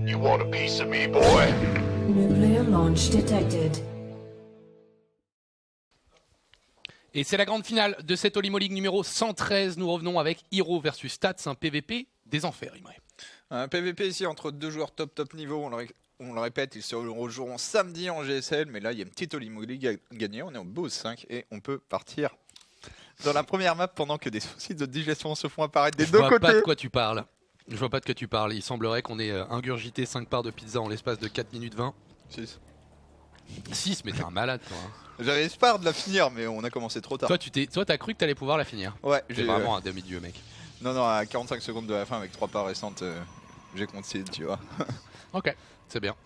You want a piece of me, boy? Nuclear launch detected. Et c'est la grande finale de cette Holy Moly League numéro 113. Nous revenons avec Hero versus Stats, un PVP des enfers, Imre. Un PVP ici entre deux joueurs top niveau, on le répète, ils se rejoueront samedi en GSL, mais là il y a une petite Holy Moly League à gagner, on est au BOS 5 et on peut partir dans la première map pendant que des soucis de digestion se font apparaître des deux côtés. Je vois pas de quoi tu parles. Je vois pas de quoi tu parles. Il semblerait qu'on ait ingurgité 5 parts de pizza en l'espace de 4 minutes 20. 6, mais t'es un malade toi. J'avais espoir de la finir, mais on a commencé trop tard. Toi t'as cru que t'allais pouvoir la finir. Ouais, j'ai vraiment un demi-dieu mec. Non, à 45 secondes de la fin avec 3 parts récentes, j'ai continué, tu vois. Ok, c'est bien.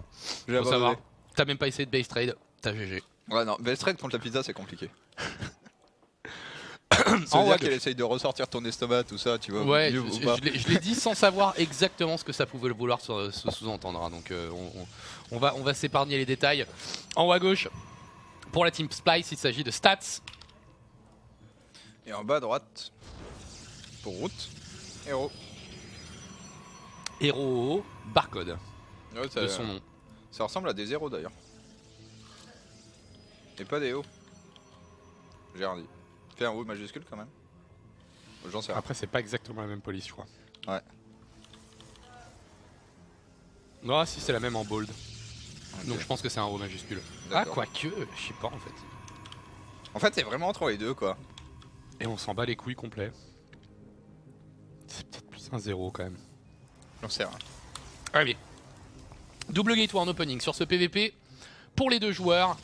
J'ai Faut savoir. T'as même pas essayé de base trade, t'as GG. Ouais, non, base trade contre la pizza c'est compliqué. Ça veut dire qu'elle essaye de ressortir ton estomac, tout ça, tu vois. Ouais, je l'ai dit sans savoir exactement ce que ça pouvait vouloir se sous-entendre. Hein, donc on va s'épargner les détails. En haut à gauche, pour la team Splice, il s'agit de Stats. Et en bas à droite, pour Route, Hero. Hero, barcode. Ouais, de son nom. Ça ressemble à des zéros d'ailleurs. Et pas des O. J'ai rien dit. Fais un O majuscule quand même. J'en sais rien. Après, c'est pas exactement la même police, je crois. Ouais. Non, si c'est la même en bold. Okay. Donc je pense que c'est un O majuscule. Ah, quoique, je sais pas en fait. En fait, c'est vraiment entre les deux quoi. Et on s'en bat les couilles complet. C'est peut-être plus un 0 quand même. J'en sais rien. Allez. Double gateway en opening sur ce PVP. Pour les deux joueurs,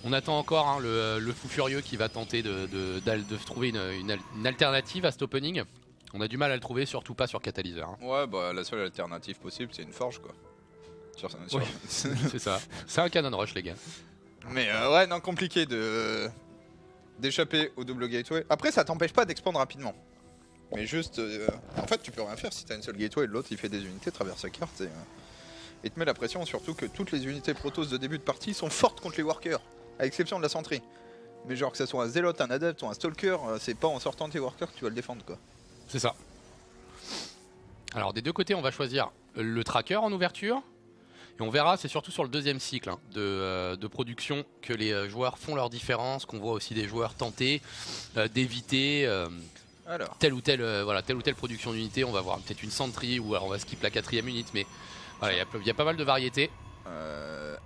on attend encore hein, le fou furieux qui va tenter de trouver une alternative à cet opening. On a du mal à le trouver, surtout pas sur Catalyseur. Hein. Ouais, bah la seule alternative possible, c'est une forge quoi. Oui, c'est ça. C'est un canon rush, les gars. Mais ouais, non, compliqué d'échapper au double gateway. Après, ça t'empêche pas d'expandre rapidement. Mais juste, en fait, tu peux rien faire si t'as une seule gateway et l'autre il fait des unités, traverse la carte et te met la pression. Surtout que toutes les unités Protoss de début de partie sont fortes contre les workers, à l'exception de la sentry. Mais genre que ça soit un zélote, un adepte ou un stalker, c'est pas en sortant de tes workers que tu vas le défendre quoi. C'est ça. Alors des deux côtés, on va choisir le tracker en ouverture. Et on verra, c'est surtout sur le deuxième cycle hein, de production que les joueurs font leur différence, qu'on voit aussi des joueurs tenter d'éviter telle ou telle production d'unité. On va voir peut-être une sentry ou alors on va skip la 4ème unité, mais voilà, il y a pas mal de variétés.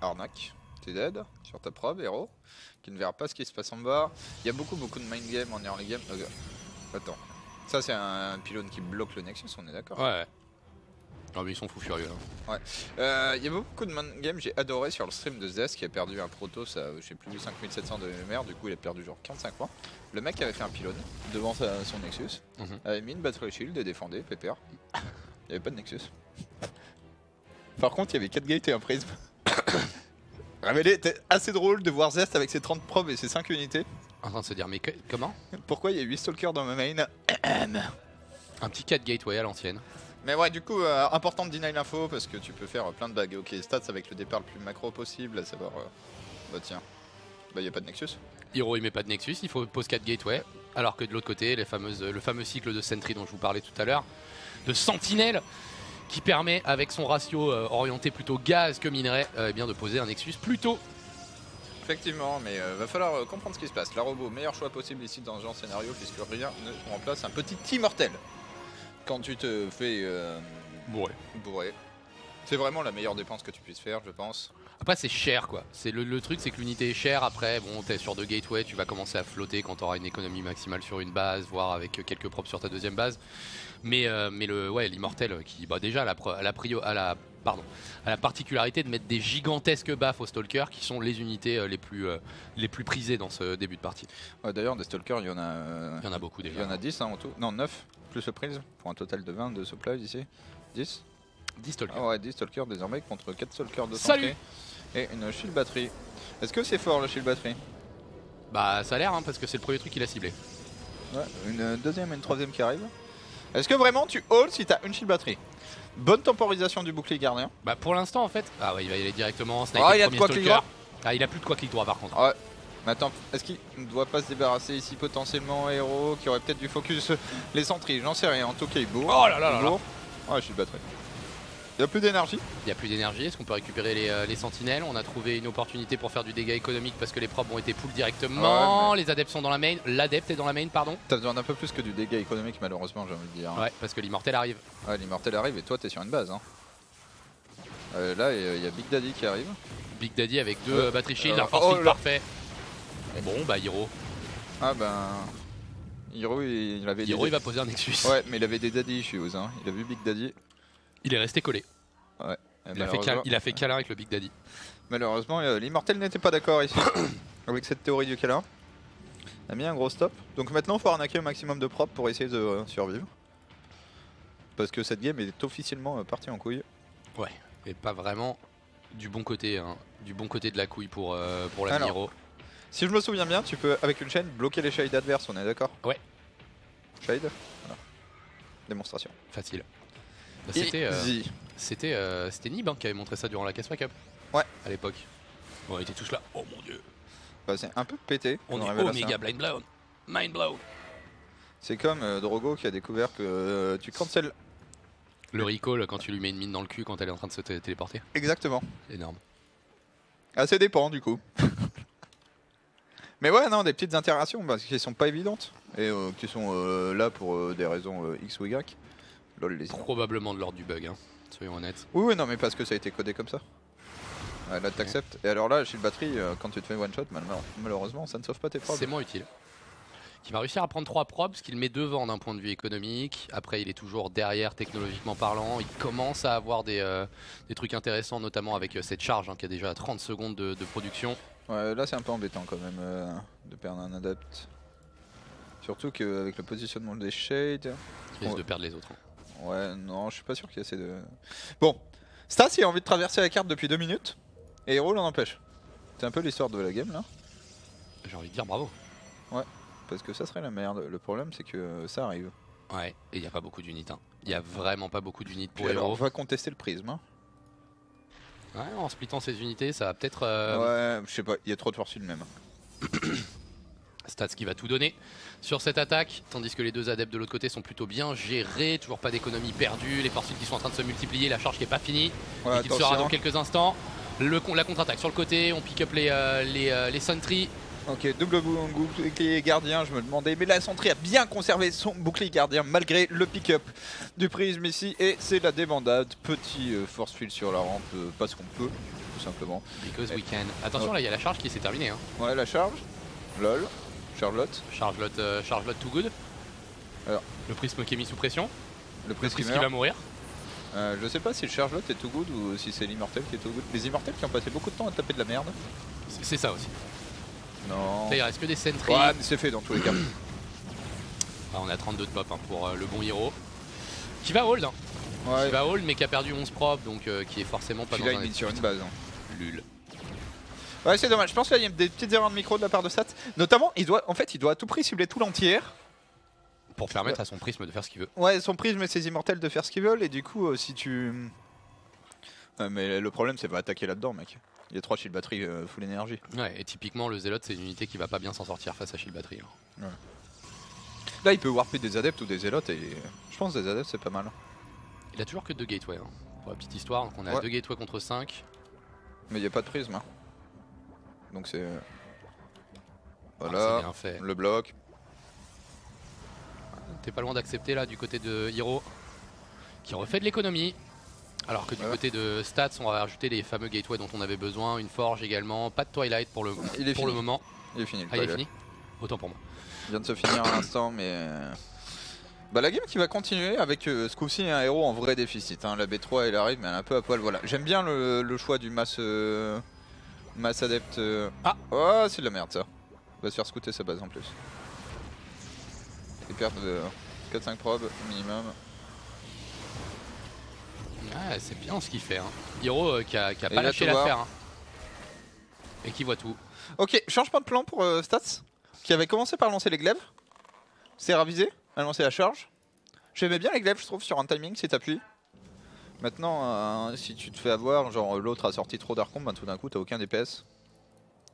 Arnaque, t'es dead sur ta probe, héros, qui ne verra pas ce qui se passe en bas. Il y a beaucoup de mind game en early game. Attends, ça c'est un pylône qui bloque le Nexus, on est d'accord? Ouais. Non mais ils sont fous furieux. Hein. Ouais. Il y a beaucoup de mind game, j'ai adoré sur le stream de Zest qui a perdu un Protoss à je sais plus 5700 de MR, du coup il a perdu genre 45 points. Le mec avait fait un pylône devant son Nexus, avait mis une battery shield et défendait, pépère. Il n'y avait pas de Nexus. Par contre il y avait 4 gates et un prisme. C'était assez drôle de voir Zest avec ses 30 probes et ses 5 unités. En train de se dire mais comment? Pourquoi il y a 8 stalkers dans ma main? Un petit 4 gateway à l'ancienne. Mais ouais, du coup, important de deny l'info parce que tu peux faire plein de bugs. Ok, stats avec le départ le plus macro possible, à savoir. Bah tiens, bah y a pas de Nexus. Hero il met pas de Nexus, il faut pose 4 gateway. Alors que de l'autre côté, le fameux cycle de Sentry dont je vous parlais tout à l'heure, de Sentinelle, qui permet avec son ratio orienté plutôt gaz que minerai, eh bien de poser un Nexus plus tôt. Effectivement, mais va falloir comprendre ce qui se passe. La robot, meilleur choix possible ici dans ce genre de scénario puisque rien ne remplace un petit immortel. Quand tu te fais bourrer. C'est vraiment la meilleure dépense que tu puisses faire, je pense. Après c'est cher quoi, le truc c'est que l'unité est chère, après bon t'es sur 2 gateways, tu vas commencer à flotter quand tu auras une économie maximale sur une base, voire avec quelques props sur ta deuxième base. Mais l'immortel qui déjà a la particularité de mettre des gigantesques baffes aux stalkers qui sont les unités les plus prisées dans ce début de partie. Ouais, d'ailleurs des stalkers il y en a beaucoup déjà. Il y en a 10 hein, en tout, non 9 plus le prisme pour un total de 20 de supplies ici. 10 stalkers. Ah ouais, 10 stalkers désormais contre 4 stalkers de santé. Et une shield batterie. Est-ce que c'est fort le shield batterie? Bah ça a l'air hein, parce que c'est le premier truc qu'il a ciblé. Ouais, une deuxième et une troisième qui arrive. Est-ce que vraiment tu hold si t'as une shield batterie? Bonne temporisation du bouclier gardien. Bah pour l'instant en fait, ah ouais il va y aller directement, ah il a de quoi clic droit. Ah il a plus de quoi clic droit par contre. Ouais. Mais attends, est-ce qu'il ne doit pas se débarrasser ici potentiellement héros qui aurait peut-être du focus les sentries? J'en sais rien, en tout cas il bourre. Oh là là là là. Ouais, je suis batterie. Il n'y a plus d'énergie. Il n'y a plus d'énergie. Est-ce qu'on peut récupérer les sentinelles? On a trouvé une opportunité pour faire du dégât économique parce que les probes ont été pull directement. Ouais, Les adeptes sont dans la main. L'adepte est dans la main, pardon. T'as besoin d'un peu plus que du dégât économique, malheureusement, j'ai envie de dire. Ouais, parce que l'immortel arrive. Ouais, l'immortel arrive et toi, t'es sur une base. Hein. Là, il y a Big Daddy qui arrive. Big Daddy avec deux battery shield, un oh force field là. parfait. Bon, bah Hiro. Ah ben. Hiro, il avait Hiro, il va poser un Nexus. Ouais, mais il avait des daddy issues. Hein. Il a vu Big Daddy. Il est resté collé. Ouais. Et Il a fait câlin avec le Big Daddy. Malheureusement, l'immortel n'était pas d'accord ici avec cette théorie du câlin. Il a mis un gros stop. Donc maintenant, il faut arnaquer au maximum de prop pour essayer de survivre. Parce que cette game est officiellement partie en couille. Ouais, et pas vraiment du bon côté, hein. Du bon côté de la couille pour la Alors. Hiro. Si je me souviens bien, tu peux, avec une chaîne, bloquer les shades adverses, on est d'accord? Ouais. Shade. Voilà. Démonstration. Facile. Bah, Easy. C'était Nib hein, qui avait montré ça durant la Caspa Cup. Ouais. À l'époque. Bon, ils étaient tous là. Oh mon dieu. Bah, c'est un peu pété. On comme est révélation. Omega blind blown. Mind blown. C'est comme Drogo qui a découvert que tu cancel. Le recall quand tu lui mets une mine dans le cul quand elle est en train de se téléporter. Exactement. Énorme. Ah, ça dépend du coup. Mais ouais, non, des petites interactions qui sont pas évidentes et qui sont là pour des raisons X ou Y. Lol, les... Probablement de l'ordre du bug, hein. Soyons honnêtes. Oui, non, mais parce que ça a été codé comme ça. Ouais, là, t'acceptes. Et alors là, chez le batterie, quand tu te fais one shot, malheureusement, ça ne sauve pas tes probes. C'est moins utile. Qui va réussir à prendre 3 probes, ce qui le met devant d'un point de vue économique. Après, il est toujours derrière technologiquement parlant. Il commence à avoir des trucs intéressants, notamment avec cette charge hein, qui a déjà 30 secondes de production. Ouais, là, c'est un peu embêtant quand même de perdre un adepte. Surtout qu'avec le positionnement des shades. Qui risque de perdre les autres. Ouais, non, je suis pas sûr qu'il y ait assez de. Bon, Stas, il a envie de traverser la carte depuis 2 minutes. Et Hero l'en empêche. C'est un peu l'histoire de la game là. J'ai envie de dire bravo. Ouais, parce que ça serait la merde. Le problème, c'est que ça arrive. Ouais, et il n'y a pas beaucoup d'unités. Hein. Il n'y a vraiment pas beaucoup d'unités pour Puis alors, on Hero. va contester le prisme. Hein. Ouais, en splittant ces unités, ça va peut-être. Ouais, je sais pas, il y a trop de force même. Stats qui va tout donner sur cette attaque, tandis que les deux adeptes de l'autre côté sont plutôt bien gérés, toujours pas d'économie perdue, les forces qui sont en train de se multiplier, la charge qui est pas finie, Ouais, et qui sera dans quelques instants. La contre-attaque sur le côté, on pick up les sentries. Ok, double bouclier gardien, je me demandais, mais la Sentry a bien conservé son bouclier gardien malgré le pick-up du prisme ici, et c'est la débandade. Petit force field sur la rampe, parce qu'on peut, tout simplement. Because we can. Attention, là il y a la charge qui s'est terminée. Hein. Ouais, la charge, lol, Charlotte, Charge-lot too good. Alors. Le prisme qui est mis sous pression. le Le prisme qui prisme va mourir. je sais pas si le Charlotte est too good ou si c'est l'immortel qui est too good. Les immortels qui ont passé beaucoup de temps à taper de la merde. C'est ça aussi. Non. Là il reste que des sentries. Ouais, mais c'est fait dans tous les cas. Ah, on a 32 de pop hein, pour le bon Hero. Qui va hold. Hein. Ouais. Qui va hold mais qui a perdu 11 probes donc qui est forcément pas Puis dans là, un il est sur une exécute. base. Hein. Lul. Ouais, c'est dommage. Je pense qu'il y a des petites erreurs de micro de la part de Sat. Notamment, il doit à tout prix cibler tout l'entière. Pour permettre à son prisme de faire ce qu'il veut. Ouais, son prisme et ses immortels de faire ce qu'ils veulent. Et du coup, si tu. Mais le problème, c'est pas attaquer là-dedans, mec. Il y a 3 shield batteries full énergie. Ouais, et typiquement le Zélote c'est une unité qui va pas bien s'en sortir face à Shield Battery. Hein. Là, il peut warper des adeptes ou des zélotes. Et je pense que des adeptes, c'est pas mal. Il a toujours que 2 gateways. Hein. Pour la petite histoire, donc on a 2 gateways contre 5. Mais il n'y a pas de prisme. Hein. Donc c'est. C'est Voilà, bien fait. le bloc. T'es pas loin d'accepter là du côté de Hiro. Qui refait de l'économie. Alors que du côté de Stats, on va rajouter les fameux gateways dont on avait besoin. Une forge également. Pas de Twilight pour le moment. Il est fini. Le Ah, il est Twilight. fini. Autant pour moi. Il vient de se finir à l'instant, mais. Bah, la game qui va continuer avec ce coup-ci un héros en vrai déficit. Hein. La B3 elle arrive, mais elle est un peu à poil. Voilà. J'aime bien le choix du mass adepte. Ah. Oh, c'est de la merde ça. Il va se faire scouter sa base en plus. Il perd 4-5 probes minimum. Ouais, c'est bien ce qu'il fait. Hein. Hiro qui a il pas va lâché tout voir. l'affaire. Hein. Et qui voit tout. Ok, changement de plan pour Stats, qui avait commencé par lancer les glaives. C'est ravisé, a lancé la charge. J'aimais bien les glaives, je trouve, sur un timing si t'appuies. Maintenant, si tu te fais avoir, genre l'autre a sorti trop d'archons, bah tout d'un coup t'as aucun DPS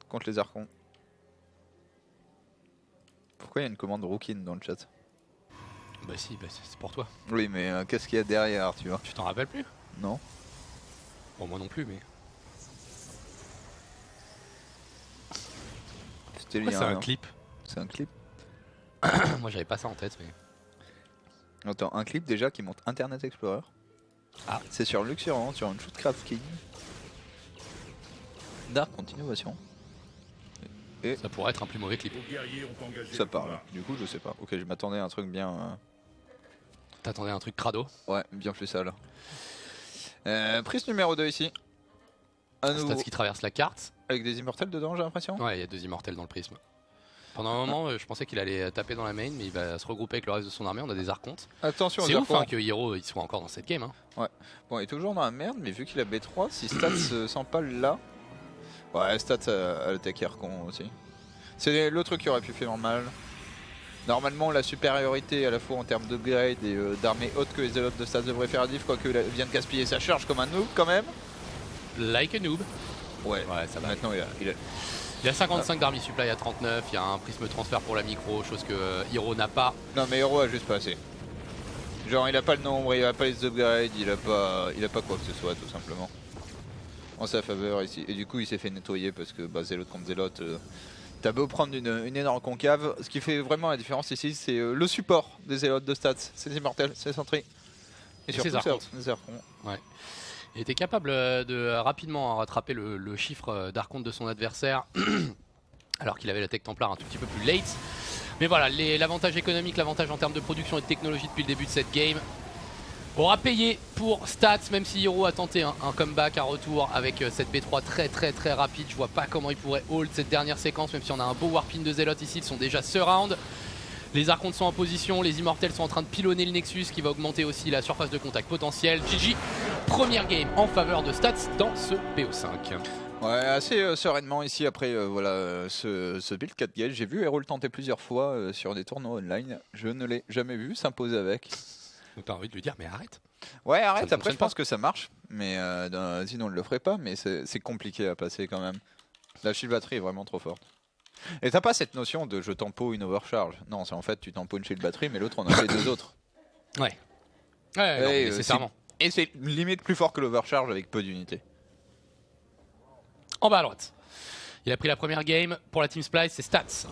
contre les archons. Pourquoi il y a une commande Rookin dans le chat? Bah si, bah c'est pour toi. Oui, mais qu'est-ce qu'il y a derrière, tu vois? Tu t'en rappelles plus? Non. Bon, moi non plus, mais. C'était Ouais, lié c'est à un clip. C'est un clip. Moi j'avais pas ça en tête, mais. Attends, un clip déjà qui montre Internet Explorer. Ah. C'est sur Luxurion, sur une Shootcraft King. Dark Continuation. Ça pourrait être un plus mauvais clip. Ça parle. Du coup, je sais pas. Ok, je m'attendais à un truc bien. T'attendais un truc crado. Ouais, bien plus sale. Prise numéro 2 ici. À nouveau. Stats qui traverse la carte. Avec des immortels dedans, j'ai l'impression. Ouais, il y a 2 immortels dans le prisme. Pendant un moment, je pensais qu'il allait taper dans la main, mais il va se regrouper avec le reste de son armée. On a des archontes. Attention aux C'est ouf hein, archontes. que Hero il soit encore dans cette game. Hein. Bon, il est toujours dans la merde, mais vu qu'il a B3, si Stats s'empale là. Ouais, Stats a le tech Archon aussi. C'est le truc qui aurait pu faire mal. Normalement, la supériorité à la fois en termes d'upgrade et d'armée haute que les Zélotes de Stats devraient faire diff, quoique il vient de gaspiller sa charge comme un noob quand même. Like a noob. Ouais, Ouais, ça va. maintenant il a... Il a 55 d'army supply à 39. Il y a un prisme transfert pour la micro, chose que Hero n'a pas. Non, mais Hero a juste pas assez. Genre, il a pas le nombre, il a pas les upgrades, il a pas quoi que ce soit, tout simplement. En sa faveur ici. Et du coup, il s'est fait nettoyer parce que bah, Zélote contre Zélote. T'as beau prendre une énorme concave, ce qui fait vraiment la différence ici, c'est le support des Zélotes de Stats. C'est des immortels, c'est les sentries. Et surtout, c'est Archons. Ouais. Il était capable de rapidement rattraper le chiffre d'archonte de son adversaire, alors qu'il avait la tech templaire un tout petit peu plus late. Mais voilà, l'avantage économique, l'avantage en termes de production et de technologie depuis le début de cette game aura payé pour Stats, même si Hero a tenté un comeback, un retour avec cette B3 très rapide. Je vois pas comment il pourrait hold cette dernière séquence, même si on a un beau warpin de Zélote ici, ils sont déjà surround. Les archontes sont en position, les immortels sont en train de pilonner le Nexus qui va augmenter aussi la surface de contact potentielle. GG, première game en faveur de Stats dans ce PO5. Ouais, assez sereinement ici après voilà, ce build 4 gauge. J'ai vu Hero le tenter plusieurs fois sur des tournois online. Je ne l'ai jamais vu s'imposer avec. Donc t'as envie de lui dire mais arrête. Ouais, Ça arrête, ne après je fonctionne pense que ça marche. Mais sinon on ne le ferait pas, mais c'est compliqué à passer quand même. La shield batterie est vraiment trop forte. Et t'as pas cette notion de je tempo une overcharge. Non, c'est en fait tu tempo une shield batterie, mais l'autre on a fait deux autres. Ouais. Ouais, non, mais nécessairement. Et c'est limite plus fort que l'overcharge avec peu d'unités. En bas à droite. Il a pris la première game pour la Team Splice, c'est Stats.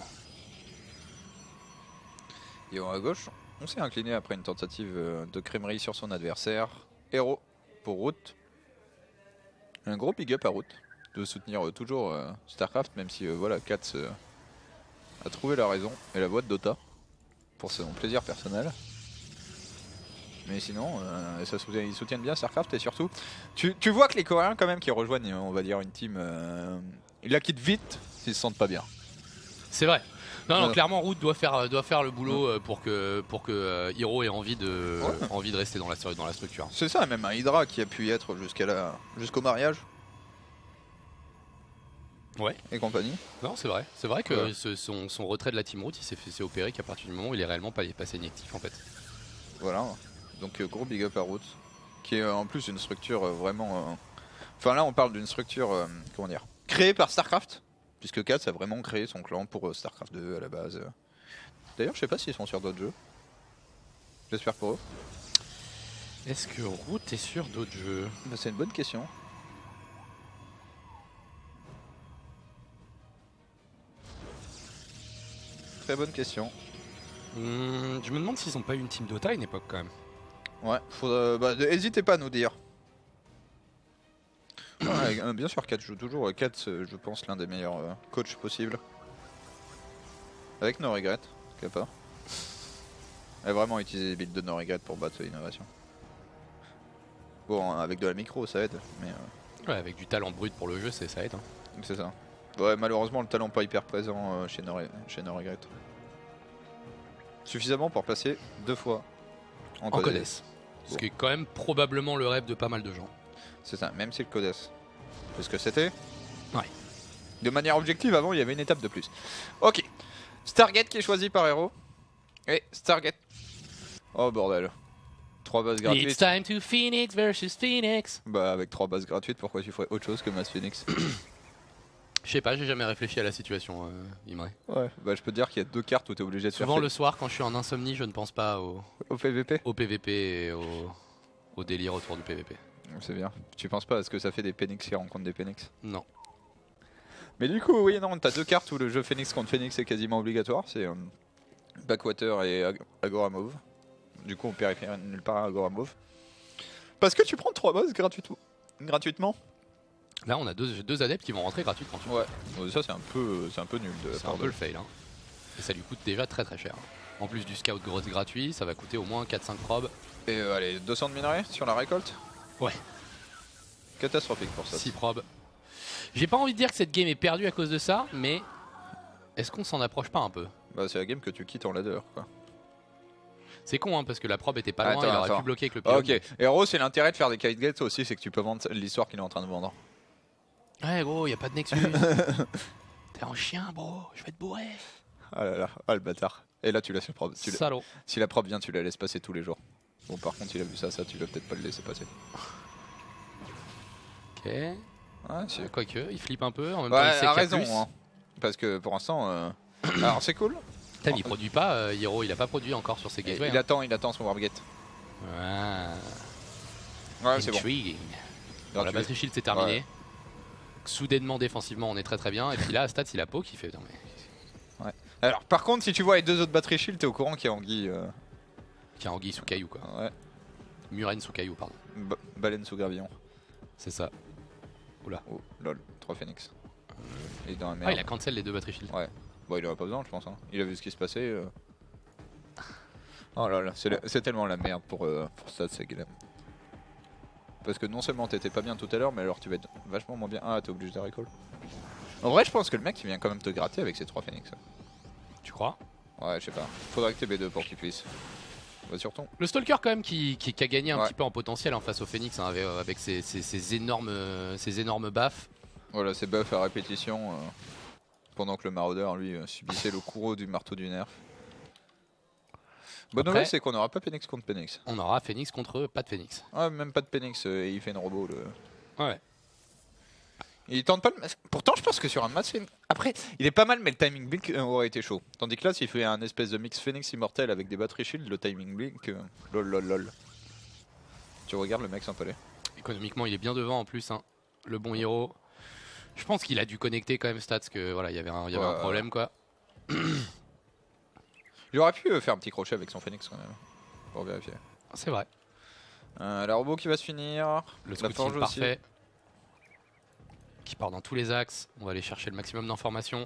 Et à gauche, on s'est incliné après une tentative de crémerie sur son adversaire. Hero pour Root. Un gros big up à Root de soutenir toujours Starcraft, même si voilà, Katz a trouvé la raison et la voie de Dota pour son plaisir personnel. Mais sinon, ils soutiennent bien Starcraft et surtout, tu vois que les Coréens quand même qui rejoignent, on va dire, une team, ils la quittent vite s'ils se sentent pas bien. C'est vrai. Non, clairement, Root doit faire le boulot pour que Hero ait envie de rester dans la structure. C'est ça, même un Hydra qui a pu y être jusqu'au mariage. Ouais. Et compagnie. Non, c'est vrai. C'est vrai que son retrait de la Team Root, il s'est opéré qu'à partir du moment où il est réellement passé inactif en fait. Voilà. Donc gros big up à Root, qui est en plus une structure vraiment... Enfin là on parle d'une structure, comment dire, créée par Starcraft, puisque Katz a vraiment créé son clan pour Starcraft 2 à la base. D'ailleurs je sais pas s'ils sont sur d'autres jeux. J'espère pour eux. Est-ce que Root est sur d'autres jeux? Bah, c'est une bonne question. Très bonne question. Je me demande s'ils ont pas eu une team Dota à une époque quand même. Ouais, n'hésitez pas à nous dire. Ouais, bien sûr, Katz joue toujours. Katz, je pense, l'un des meilleurs coachs possibles. Avec No Regret, quelque part. Elle a vraiment utilisé les builds de No Regret pour battre l'innovation. Bon, avec de la micro, ça aide, mais... Ouais, avec du talent brut pour le jeu, ça aide. Hein. C'est ça. Ouais, malheureusement, le talent pas hyper présent chez No Regret. Suffisamment pour passer 2 fois en Codes. Ce qui est quand même probablement le rêve de pas mal de gens. C'est ça, même si le Codes. C'est ce que c'était. Ouais. De manière objective, avant, il y avait une étape de plus. Ok. Stargate qui est choisi par Hero. Et Stargate. Oh bordel. 3 bases gratuites. It's time to Phoenix versus Phoenix. Bah avec 3 bases gratuites, pourquoi tu ferais autre chose que Mass Phoenix? Je sais pas, j'ai jamais réfléchi à la situation, Imre. Ouais, bah je peux te dire qu'il y a 2 cartes où t'es obligé de faire... Souvent le soir, quand je suis en insomnie, je ne pense pas au PVP PVP et au délire autour du PVP. C'est bien. Tu penses pas à ce que ça fait des Phoenix qui rencontrent des Phoenix? Non. Mais du coup, oui, non, t'as deux cartes où le jeu Phoenix contre Phoenix est quasiment obligatoire. C'est Backwater et Agora Mauve. Du coup, on périphérie nulle part à Agora Mauve. Parce que tu prends 3 boss gratuitement. Là, on a deux adeptes qui vont rentrer gratuitement. Ouais, ça c'est un peu nul. C'est un peu le fail. Hein. Et ça lui coûte déjà très très cher. En plus du scout gratuit, ça va coûter au moins 4-5 probes. Et allez, 200 de minerais sur la récolte. Ouais. Catastrophique pour ça. 6 probes. J'ai pas envie de dire que cette game est perdue à cause de ça, mais est-ce qu'on s'en approche pas un peu? Bah, c'est la game que tu quittes en ladder, quoi. C'est con, hein, parce que la probe était pas loin, il aurait pu bloquer avec le Ah, pylône. ok. Et Hero, c'est l'intérêt de faire des kite gates aussi, c'est que tu peux vendre l'histoire qu'il est en train de vendre. Ouais, gros, y a pas de Nexus. T'es un chien, bro, je vais te bourrer. Ah là là, ah le bâtard. Et là, tu laisses le probe. Salaud. Si la probe vient, tu la laisses passer tous les jours. Bon, par contre, il a vu ça, tu vas peut-être pas le laisser passer. Ok. Ouais, c'est. Quoique, il flippe un peu, en même temps il Ouais, sait a qu'il y a raison, plus. hein. Parce que pour l'instant. Alors, c'est cool. Putain, mais il produit pas, Hero, il a pas produit encore sur ses gateways. Il attend son wargate. Ouais. Ouais, c'est bon. Intriguing. Bon, la batterie shield c'est terminé. Ouais. Soudainement, défensivement, on est très très bien. Et puis là, Stats, il a Poke, il fait. Non, mais... Ouais. Alors, par contre, si tu vois les deux autres batteries shield, t'es au courant qu'il y a Anguille. Qui a Anguille sous caillou, quoi. Ouais. Muren sous caillou, pardon. Baleine sous gravillon. C'est ça. Oula. Oh, lol, 3 phoenix. Il est dans la merde. Ah, il a cancel les deux batteries shield. Ouais. Bon, il en a pas besoin, je pense. Hein. Il a vu ce qui se passait. Oh là là, c'est tellement la merde pour ça, c'est game. Parce que non seulement t'étais pas bien tout à l'heure, mais alors tu vas être vachement moins bien. Ah, t'es obligé de recall. En vrai, je pense que le mec il vient quand même te gratter avec ses 3 phoenix. Tu crois? Ouais, je sais pas. Faudrait que t'aies B2 pour qu'il puisse. Bah, surtout. Le Stalker, quand même, qui a gagné un Ouais. petit peu en potentiel hein, face au Phoenix hein, avec ses énormes baffes. Voilà, c'est buff à répétition. Pendant que le maraudeur, lui, subissait le courroux du marteau du nerf. Bonne Après- nouvelle, c'est qu'on aura pas Phoenix contre Phoenix. On aura Phoenix contre pas de Phoenix. Ah, même pas de Phoenix, et il fait une robot. Ouais. Il tente pas le masque. Pourtant, je pense que sur un match. Après, il est pas mal, mais le timing blink aurait été chaud. Tandis que là, s'il fait un espèce de mix Phoenix immortel avec des batteries shield, le timing blink. Lol, lol, lol. Tu regardes le mec s'empaler. Économiquement, il est bien devant en plus. Hein. Le bon Hero. Je pense qu'il a dû connecter quand même Stats, que voilà, il y avait un problème quoi. Il aurait pu faire un petit crochet avec son Phoenix quand même. Pour vérifier. C'est vrai. La robot qui va se finir. Le La scouting forge aussi. parfait. Qui part dans tous les axes. On va aller chercher le maximum d'informations.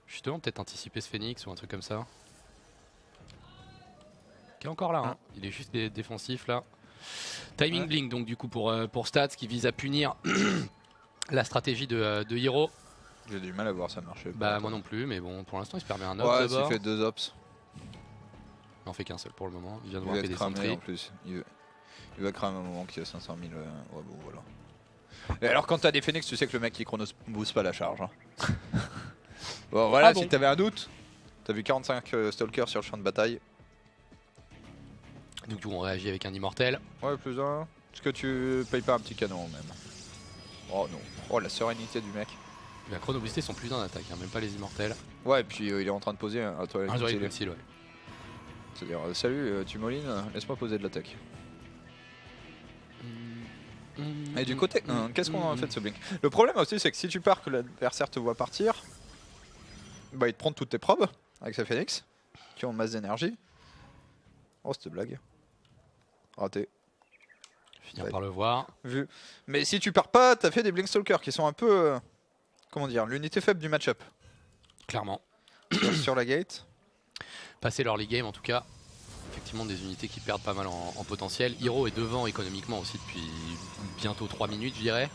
Justement, peut-être anticiper ce Phoenix ou un truc comme ça. Qui est encore là, hein. Il est juste défensif là. Timing Ouais. Blink donc du coup pour Stats qui vise à punir la stratégie de Hero. J'ai du mal à voir ça marcher. Bah moi non plus, mais bon pour l'instant il se permet un op Ouais, d'abord. s'il fait 2 ops. Il en fait qu'un seul pour le moment. Il vient de Il voir va qu'il être y a des cramé en sentries. plus. Il va cramer un moment qu'il y a 500 000. Ouais, bon, voilà. Et alors, quand t'as des Phoenix, tu sais que le mec il chronos boost pas la charge. Hein. Bon, voilà, Ah bon. si t'avais un doute, t'as vu 45 Stalkers sur le champ de bataille. Donc on réagit avec un immortel. Ouais, plus un. Est-ce que tu payes pas un petit canon même? Oh non. Oh, la sérénité du mec. Il va chrono-booster son plus 1 d'attaque, hein, même pas les immortels. Ouais, et puis il est en train de poser un toit Un jour missile, ouais. C'est-à-dire, salut, tu molines, laisse-moi poser de l'attaque. Et du côté, qu'est-ce qu'on en a fait de ce blink? Le problème aussi, c'est que si tu pars que l'adversaire te voit partir, bah il te prend toutes tes probes avec sa Phoenix, qui ont masse d'énergie. Oh, cette blague. Raté. Finir Ouais. par le voir. Vu. Mais si tu pars pas, t'as fait des Blink Stalkers qui sont un peu. Comment dire, l'unité faible du match-up. Clairement. Sur la gate. Passer l'early game en tout cas. Effectivement des unités qui perdent pas mal en potentiel. Hero est devant économiquement aussi depuis bientôt 3 minutes je dirais.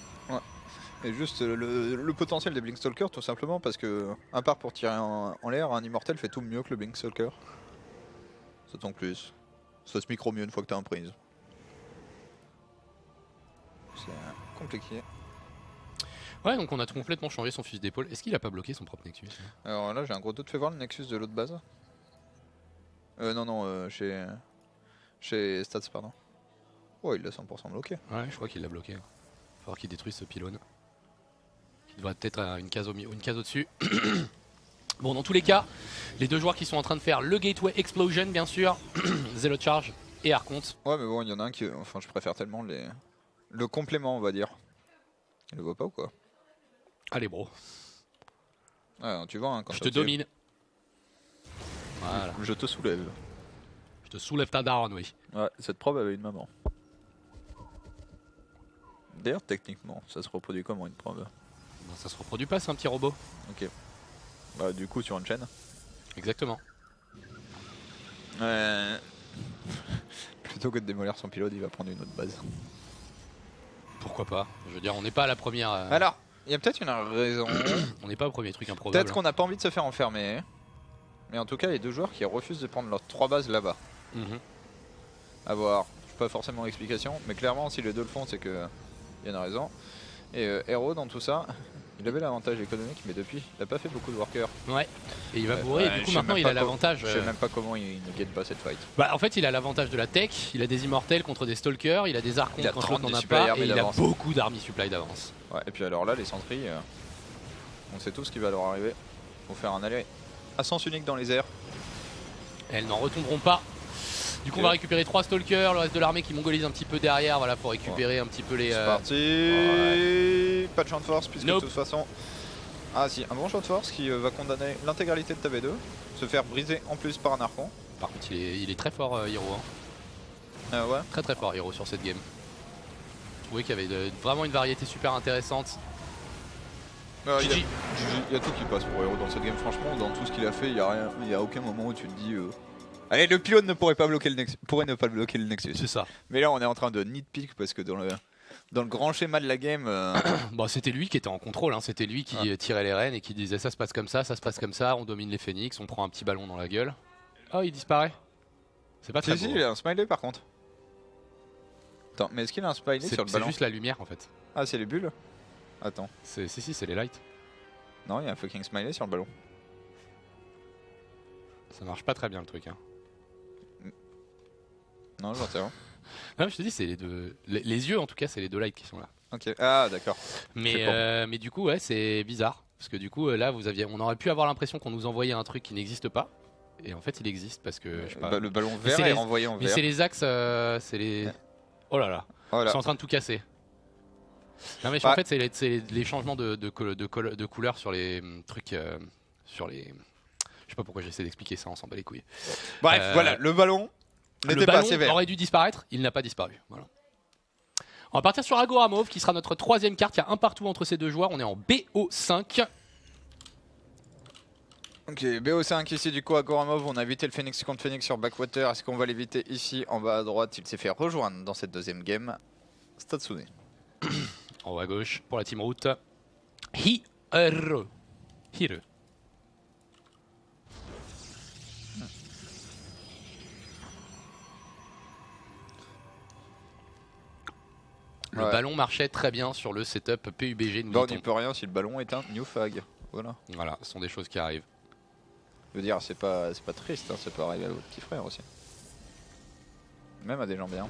Et juste le potentiel des Blink Stalkers, tout simplement parce que, à part pour tirer en l'air, un immortel fait tout mieux que le Blink Stalker. Ça tombe plus. Ça se micro mieux une fois que t'as un prise. C'est compliqué. Ouais donc on a complètement changé son fusil d'épaule. Est-ce qu'il a pas bloqué son propre Nexus? Alors là, j'ai un gros doute. Fais voir le Nexus de l'autre base. Non, chez Stats, pardon. Oh, il l'a 100% bloqué. Ouais je crois qu'il l'a bloqué. Il va falloir qu'il détruise ce pylône. Il devrait peut-être une case au-dessus. Bon dans tous les cas, les deux joueurs qui sont en train de faire le Gateway Explosion bien sûr. Zero Charge et Archonte. Ouais, mais bon, il y en a un qui. Enfin, je préfère tellement le complément, on va dire. Il le voit pas ou quoi? Allez, bro. Ouais, tu vois, hein, quand Je t'as te tiré. domine. Voilà. Je te soulève. Je te soulève ta daronne, oui. Ouais, cette probe avait une maman. D'ailleurs, techniquement, ça se reproduit comment une probe? Bon, ça se reproduit pas, c'est un petit robot. Ok. Bah, du coup, sur une chaîne. Exactement. Plutôt que de démolir son pilote, il va prendre une autre base. Pourquoi pas? Je veux dire, on n'est pas à la première. Alors, il y a peut-être une raison. On n'est pas au premier truc improbable. Peut-être qu'on n'a pas envie de se faire enfermer. Mais en tout cas, il y a 2 joueurs qui refusent de prendre leurs 3 bases là-bas. Mhm. À voir. Je pas forcément l'explication, mais clairement, si les deux le font, c'est que il y en a raison. Et Hero, dans tout ça, il avait l'avantage économique, mais depuis, il n'a pas fait beaucoup de workers. Ouais. Et il va bourrer. Et du je coup, sais maintenant, même il pas a l'avantage. Je sais même pas comment il ne gagne pas cette fight. Bah, en fait, il a l'avantage de la tech. Il a des immortels contre des stalkers. Il a des archons Il a quand 30 l'autre n'en a supply pas. army Et il a d'avance. beaucoup d'army supply d'avance. Ouais, et puis alors là, les sentries, on sait tout ce qui va leur arriver. Faut faire un aller à sens unique dans les airs. Elles n'en retomberont pas. Du coup, on va récupérer 3 stalkers, le reste de l'armée qui mongolise un petit peu derrière. Voilà, faut récupérer un petit peu les. C'est parti. ouais. Pas de champ de force, puisque Nope. de toute façon. Ah, si, un bon champ de force qui va condamner l'intégralité de ta B2. Se faire briser en plus par un archon. Par contre, il est très fort, Hero. Hein. Ouais. Très très fort, Hero, sur cette game. Je trouvais qu'il y avait vraiment une variété super intéressante. Il GG. y a tout qui passe pour Hero dans cette game. Franchement, dans tout ce qu'il a fait, il y a aucun moment où tu te dis. Allez, le pilote ne pourrait pas bloquer le Nexus. Pourrait ne pas bloquer le Nexus. C'est ça. Mais là, on est en train de nitpick parce que dans le grand schéma de la game. Bon, c'était lui qui était en contrôle, hein. C'était lui qui tirait les rênes et qui disait ça se passe comme ça se passe comme ça, on domine les phénix, on prend un petit ballon dans la gueule. Oh, il disparaît. C'est pas très Si, beau. il a un smiley par contre. Attends, mais est-ce qu'il a un smiley sur le C'est ballon? juste la lumière en fait. Ah, c'est les bulles? Attends. Si, c'est les lights. Non, il y a un fucking smiley sur le ballon. Ça marche pas très bien le truc. Hein. Non, j'en sais rien. Non, je te dis, c'est les deux. Les yeux en tout cas, c'est les deux lights qui sont là. Ok, ah d'accord. Mais du coup, ouais, c'est bizarre. Parce que du coup, là, on aurait pu avoir l'impression qu'on nous envoyait un truc qui n'existe pas. Et en fait, il existe parce que. Je sais pas. Le ballon vert c'est est les- renvoyé en Mais vert. c'est les axes, c'est les. Oh là là. Ils Voilà. sont en train de tout casser. Non mais Ouais. en fait c'est les changements de couleur sur les trucs, sur les... Je sais pas pourquoi j'essaie d'expliquer ça, on s'en bat les couilles. Bref, voilà, le ballon Le n'était pas ballon assez vert. aurait dû disparaître, il n'a pas disparu. Voilà. On va partir sur Agoramov qui sera notre 3ème carte, il y a un partout entre ces deux joueurs, on est en BO5. Ok, BO5 ici du coup à Goramov, on a évité le Phoenix contre Phoenix sur Backwater. Est-ce qu'on va l'éviter ici en bas à droite? Il s'est fait rejoindre dans cette deuxième game. Statsune. En haut à gauche pour la team route. Hiro. Hiro. Le Ouais. ballon marchait très bien sur le setup PUBG. Nous Bah, on dit-on. n'y peut rien si le ballon est un new fag. Voilà. Voilà, ce sont des choses qui arrivent. Je veux dire, c'est pas triste, hein, ça peut arriver à votre petit frère aussi. Même à des gens bien.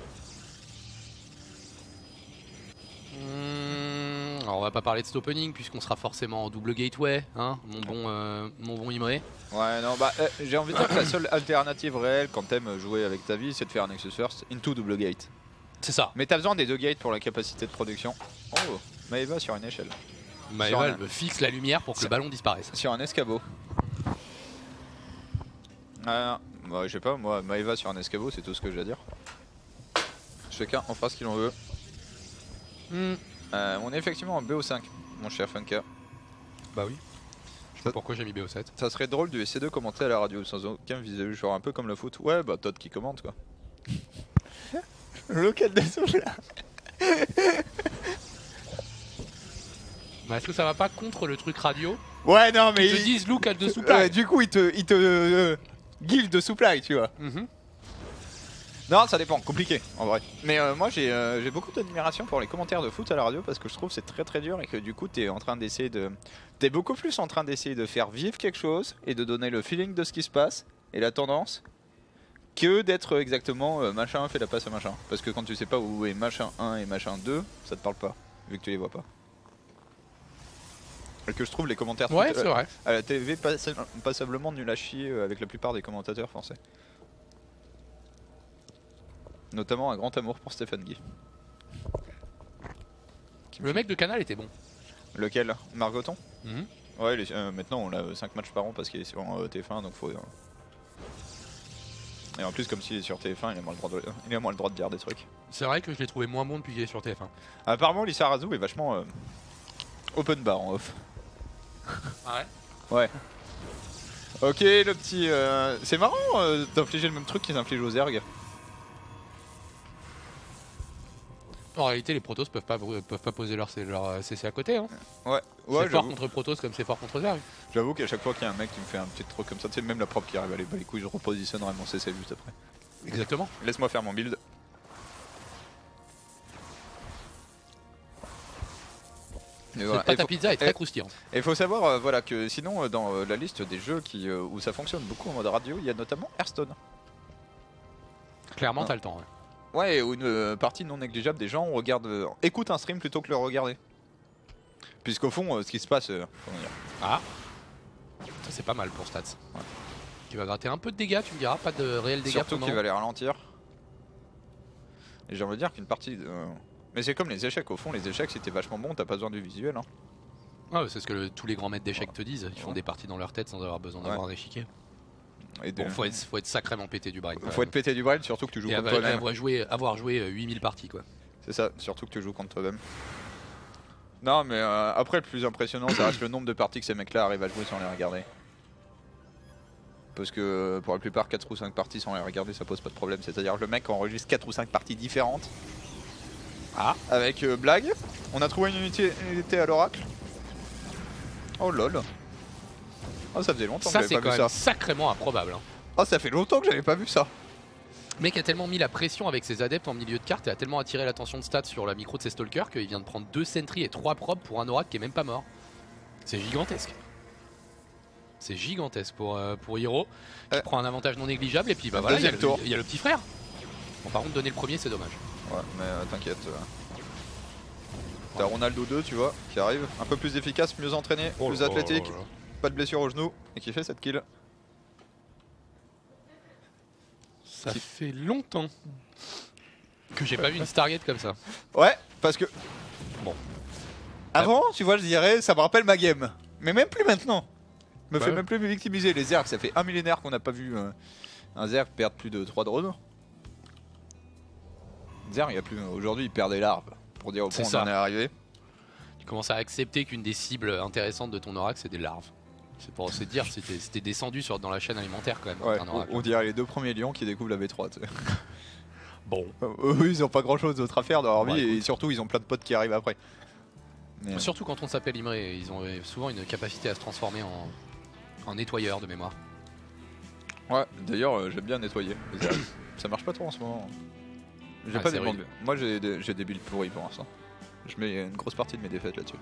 Alors on va pas parler de cet opening puisqu'on sera forcément en double gateway, hein, mon bon Imre. Ouais, non, bah, j'ai envie de dire que la seule alternative réelle quand t'aimes jouer avec ta vie, c'est de faire un Nexus First into double gate. C'est ça. Mais t'as besoin des 2 gates pour la capacité de production. Oh, Maeva sur une échelle. Maëva elle me fixe la lumière pour que le ballon disparaisse. Sur un escabeau. Bah, je sais pas, moi, Maeva sur un escabeau, c'est tout ce que j'ai à dire. Chacun en fera ce qu'il en veut. On est effectivement en BO5, mon cher Funka. Bah oui. Je sais pas pourquoi j'ai mis BO7. Ça serait drôle du SC2 commenter à la radio sans aucun visuel, genre un peu comme le foot. Ouais, bah Todd qui commente quoi. Local de souffle là. Bah, est-ce que ça va pas contre le truc radio? Ouais, non, mais Ils te disent look at the supply. du coup, il te give de supply, tu vois. Mhm. Non, ça dépend, compliqué en vrai. Mais moi j'ai beaucoup d'admiration pour les commentaires de foot à la radio parce que je trouve que c'est très très dur et que du coup t'es en train d'essayer de... T'es beaucoup plus en train d'essayer de faire vivre quelque chose et de donner le feeling de ce qui se passe et la tendance que d'être exactement machin fait la passe à machin. Parce que quand tu sais pas où est machin 1 et machin 2, ça te parle pas, vu que tu les vois pas. Et que je trouve les commentaires foot, Ouais, c'est vrai. à la TV passablement nul à chier avec la plupart des commentateurs français. Notamment un grand amour pour Stéphane Guy. Le mec de Canal était bon. Lequel? Margoton? Mhm. Ouais, maintenant on a 5 matchs par an parce qu'il est sur TF1 donc faut... Et en plus comme s'il est sur TF1 il a moins le droit de dire des trucs. C'est vrai que je l'ai trouvé moins bon depuis qu'il est sur TF1. Apparemment Lisa Razou est vachement open bar en off. Ah ouais? Ouais. Ok le petit... C'est marrant d'infliger le même truc qu'ils infligent aux ergs. En réalité, les Protoss peuvent pas poser leur CC à côté. Hein. Ouais, C'est fort contre Protoss comme c'est fort contre Zerg. J'avoue qu'à chaque fois qu'il y a un mec qui me fait un petit truc comme ça, tu sais, même la prop qui arrive à les bas les couilles, je repositionnerai mon CC juste après. Exactement. Laisse-moi faire mon build. Cette pâte à pizza est très croustillante. Et il faut savoir voilà, que sinon dans la liste des jeux où ça fonctionne beaucoup en mode radio, il y a notamment Hearthstone. Clairement, t'as le temps. Ouais. Ouais, ou une partie non négligeable des gens écoutent un stream plutôt que le regarder. Puisqu'au fond, ce qui se passe... comment dire Ah, ça c'est pas mal pour stats. Ouais. Tu vas gratter un peu de dégâts, tu me diras, pas de réel dégâts. Surtout qu'il va les ralentir. Et j'ai envie de dire qu'une partie... Mais c'est comme les échecs, au fond, les échecs si t'es vachement bon, t'as pas besoin du visuel. Hein. Ouais, c'est ce que tous les grands maîtres d'échecs te disent, ils font des parties dans leur tête sans avoir besoin d'avoir un échiquier. Bon, faut être sacrément pété du brain. Faut être pété du brain, surtout que tu joues contre toi-même. Avoir joué 8000 parties quoi. C'est ça, surtout que tu joues contre toi-même. Non mais après le plus impressionnant ça reste le nombre de parties que ces mecs là arrivent à jouer sans les regarder. Parce que pour la plupart 4 ou 5 parties sans les regarder ça pose pas de problème. C'est-à-dire que le mec enregistre 4 ou 5 parties différentes. Ah, avec blague. On a trouvé une unité à l'oracle. Oh lol. Oh ça faisait longtemps que j'avais pas vu ça. Ça c'est quand même sacrément improbable. Hein. Oh ça fait longtemps que j'avais pas vu ça. Le mec a tellement mis la pression avec ses adeptes en milieu de carte et a tellement attiré l'attention de Stats sur la micro de ses stalkers qu'il vient de prendre 2 sentries et 3 probes pour un oracle qui est même pas mort. C'est gigantesque. C'est gigantesque pour Hero qui prend un avantage non négligeable et puis bah voilà, il y a le petit frère. Bon par contre donner le premier c'est dommage. Ouais mais t'inquiète. T'as Ronaldo 2 tu vois qui arrive, un peu plus efficace, mieux entraîné, plus athlétique, pas de blessure au genou et qui fait cette kill. Ça fait longtemps que j'ai pas vu une Stargate comme ça. Ouais, parce que... Bon. Avant, tu vois, je dirais, ça me rappelle ma game. Mais même plus maintenant. Me fait même plus me victimiser. Les Zerg, ça fait un millénaire qu'on n'a pas vu un Zerg perdre plus de 3 drones. Zerg, il y a plus... Aujourd'hui, il perd des larves. Pour dire au point où on en est arrivé. Tu commences à accepter qu'une des cibles intéressantes de ton oracle, c'est des larves. C'est pour se dire, c'était descendu dans la chaîne alimentaire quand même. Ouais, on dirait les 2 premiers lions qui découvrent la V3. Bon. Eux, ils ont pas grand chose d'autre à faire dans leur vie et surtout, ils ont plein de potes qui arrivent après. Mais surtout quand on s'appelle Imré, ils ont souvent une capacité à se transformer en nettoyeur de mémoire. Ouais, d'ailleurs, j'aime bien nettoyer. Ça marche pas trop en ce moment. J'ai pas des bons builds. Moi, j'ai des builds pourris pour l'instant. Je mets une grosse partie de mes défaites là-dessus.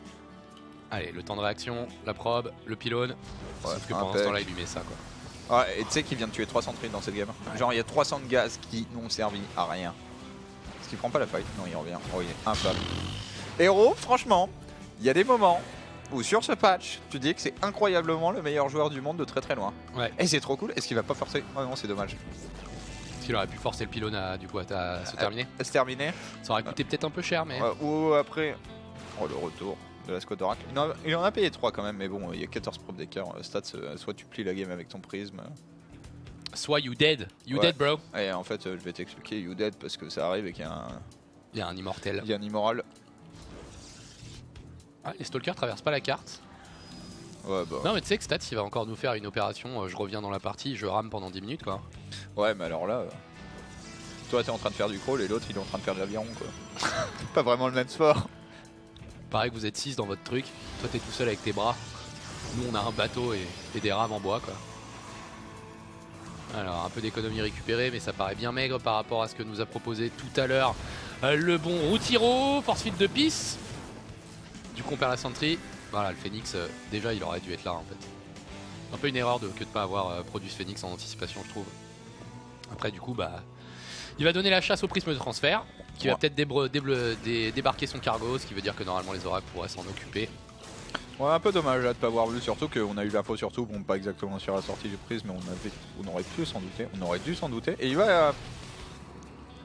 Allez, le temps de réaction, la probe, le pylône. Ouais, sauf que pendant ce temps-là, il lui met ça quoi. Ouais, et tu sais qu'il vient de tuer 300 trades dans cette game. Ouais. Genre, il y a 300 de gaz qui n'ont servi à rien. Est-ce qu'il prend pas la fight? Non, il revient. Oh, il est infâme. Héros, franchement, il y a des moments où sur ce patch, tu dis que c'est incroyablement le meilleur joueur du monde de très très loin. Ouais. Et c'est trop cool. Est-ce qu'il va pas forcer? Oh non, c'est dommage. Est-ce qu'il aurait pu forcer le pylône à se terminer? Se terminer. Ça aurait coûté peut-être un peu cher, mais. Ou après. Oh, le retour de la squad Oracle. Il en a payé 3 quand même, mais bon, il y a 14 probes d'écart. Stats, soit tu plies la game avec ton prisme. Soit you dead. You dead, bro. Et en fait, je vais t'expliquer you dead parce que ça arrive et qu'il y a un. Il y a un immortel. Il y a un immoral. Ah, les stalkers traversent pas la carte. Ouais, bah. Non, mais tu sais que Stats, il va encore nous faire une opération. Je reviens dans la partie, je rame pendant 10 minutes, quoi. Ouais, mais alors là. Toi, t'es en train de faire du crawl et l'autre, il est en train de faire de l'aviron, quoi. Pas vraiment le même sport. Pareil que vous êtes 6 dans votre truc, toi t'es tout seul avec tes bras, nous on a un bateau et des rames en bois quoi. Alors un peu d'économie récupérée mais ça paraît bien maigre par rapport à ce que nous a proposé tout à l'heure le bon Routiro, force feed de pisse. Du coup on perd la sentry, voilà le Phoenix déjà il aurait dû être là en fait. Un peu une erreur que de pas avoir produit ce Phoenix en anticipation je trouve. Après du coup bah il va donner la chasse au prisme de transfert. Qui va peut-être débarquer son cargo, ce qui veut dire que normalement les oracles pourraient s'en occuper. Ouais, un peu dommage là de pas avoir vu, surtout qu'on a eu l'info surtout, bon pas exactement sur la sortie du prisme, mais on aurait pu s'en douter, on aurait dû s'en douter. Et il va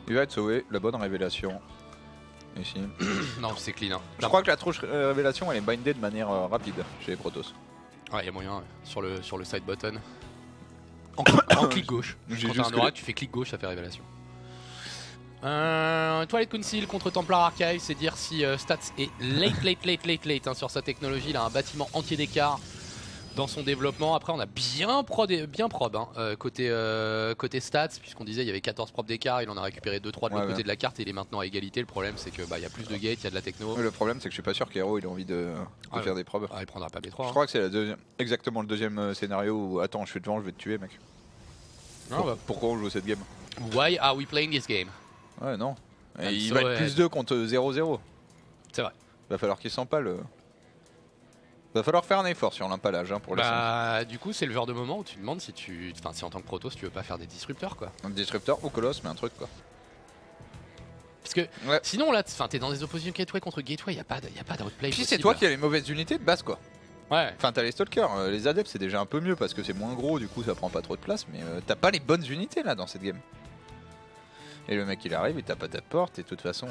Il va être sauvé, la bonne révélation. Ici. Non, c'est clean. Hein. Je crois que la trouche révélation elle est bindée de manière rapide chez les Protoss. Ouais, il y a moyen sur le side button. En clic gauche. J'ai Quand juste t'as un aura, tu fais clic gauche, ça fait révélation. Toilette Council contre Templar Archive, c'est dire si Stats est late hein, sur sa technologie. Il a un bâtiment entier d'écart dans son développement. Après, on a bien prob hein, côté Stats, puisqu'on disait il y avait 14 probes d'écart. Il en a récupéré 2-3 de l'autre côté de la carte et il est maintenant à égalité. Le problème, c'est que il y a plus de gates, il y a de la techno. Le problème, c'est que je suis pas sûr qu'Hero il a envie de faire des probes. Ah, il prendra pas B3. Je Hein. crois que c'est exactement le deuxième scénario où attends, je suis devant, je vais te tuer, mec. Pourquoi on joue cette game? Why are we playing this game? Ouais, non. Et I'm il so va être plus 2 contre 0-0. C'est vrai. Va falloir qu'il s'empale. Va falloir faire un effort sur l'empalage hein, pour la Du coup, c'est le genre de moment où tu te demandes si si en tant que Protoss, tu veux pas faire des disrupteurs quoi. Un disrupteur ou colosse, mais un truc quoi. Parce que sinon là, t'es dans des oppositions gateway contre gateway, y a pas d'outplay. Puis c'est toi qui as les mauvaises unités de base quoi. Ouais. Enfin t'as les stalkers, les adeptes c'est déjà un peu mieux parce que c'est moins gros, du coup ça prend pas trop de place, mais t'as pas les bonnes unités là dans cette game. Et le mec il arrive, il tape à ta porte et de toute façon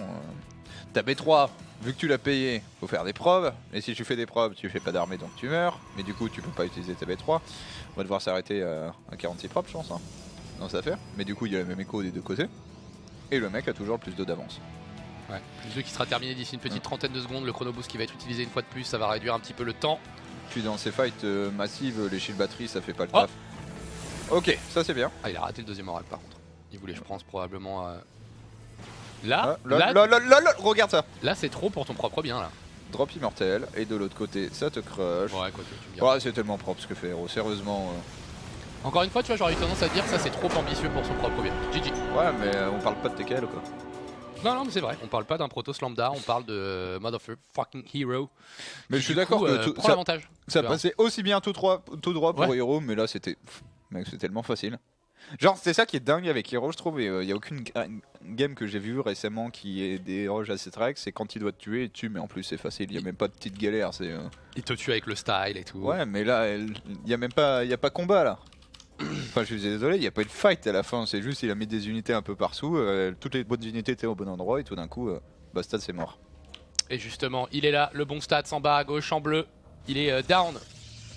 t'as B3, vu que tu l'as payé, faut faire des probes, et si tu fais des probes tu fais pas d'armée donc tu meurs, mais du coup tu peux pas utiliser ta B3, on va devoir s'arrêter à 46 probes je pense hein, dans cette affaire, mais du coup il y a le même écho des deux côtés, et le mec a toujours le plus 2 d'avance. Ouais, plus 2 qui sera terminé d'ici une petite trentaine de secondes, le chrono boost qui va être utilisé une fois de plus, ça va réduire un petit peu le temps. Puis dans ces fights massives, les shield batteries ça fait pas le taf. Ok, ça c'est bien. Ah il a raté le deuxième oral par contre. Il voulait je pense probablement... Là, Là, regarde ça. là c'est trop pour ton propre bien là. Drop immortel, et de l'autre côté ça te crush. Ouais quoi que tu me diras. Ouais, c'est tellement propre ce que fait Hero, sérieusement. Encore une fois tu vois j'aurais eu tendance à dire ça c'est trop ambitieux pour son propre bien. GG. Ouais mais on parle pas de TKL quoi. Non mais c'est vrai, on parle pas d'un Protoss lambda, on parle de motherfucking hero. Mais je suis d'accord que prend l'avantage. ça passait aussi bien tout droit pour Hero, mais là c'était... Mec c'est tellement facile. Genre c'est ça qui est dingue avec Hero je trouve, et il y a aucune game que j'ai vu récemment qui est des rushs à cette règle, c'est quand il doit te tuer, il tue, mais en plus c'est facile, il y a même pas de petite galère, c'est... Il te tue avec le style et tout. Ouais mais là il y a même pas, il y a pas combat là. Enfin je suis désolé, il n'y a pas eu de fight à la fin, c'est juste il a mis des unités un peu partout, toutes les bonnes unités étaient au bon endroit et tout d'un coup, Bastard c'est mort. Et justement, il est là, le bon stats en bas à gauche en bleu, il est down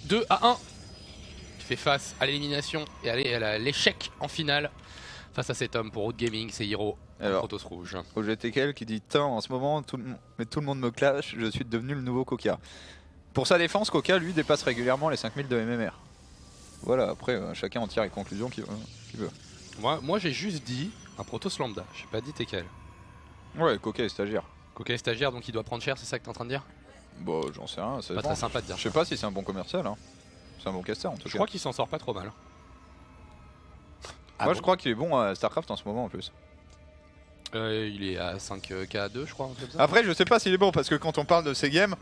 2-1. Il fait face à l'élimination et à l'échec en finale face à cet homme pour Road Gaming, c'est Hero, en Protoss rouge. Au GTKL qui dit tiens en ce moment tout le monde me clash, je suis devenu le nouveau Coca. Pour sa défense, Coca lui dépasse régulièrement les 5000 de MMR. Voilà, après chacun en tire les conclusions qu'il veut. Moi j'ai juste dit un Protoss lambda, j'ai pas dit TKL. Ouais, Coca est stagiaire. Coca est stagiaire donc il doit prendre cher, c'est ça que t'es en train de dire? Bon, j'en sais rien, ça Pas très sympa de dire. Je sais pas si c'est un bon commercial, hein. C'est un bon caster en tout cas. Je crois qu'il s'en sort pas trop mal. Moi je crois qu'il est bon à StarCraft en ce moment en plus. Il est à 5K2 je crois. Comme ça. Après je sais pas s'il est bon parce que quand on parle de ces games,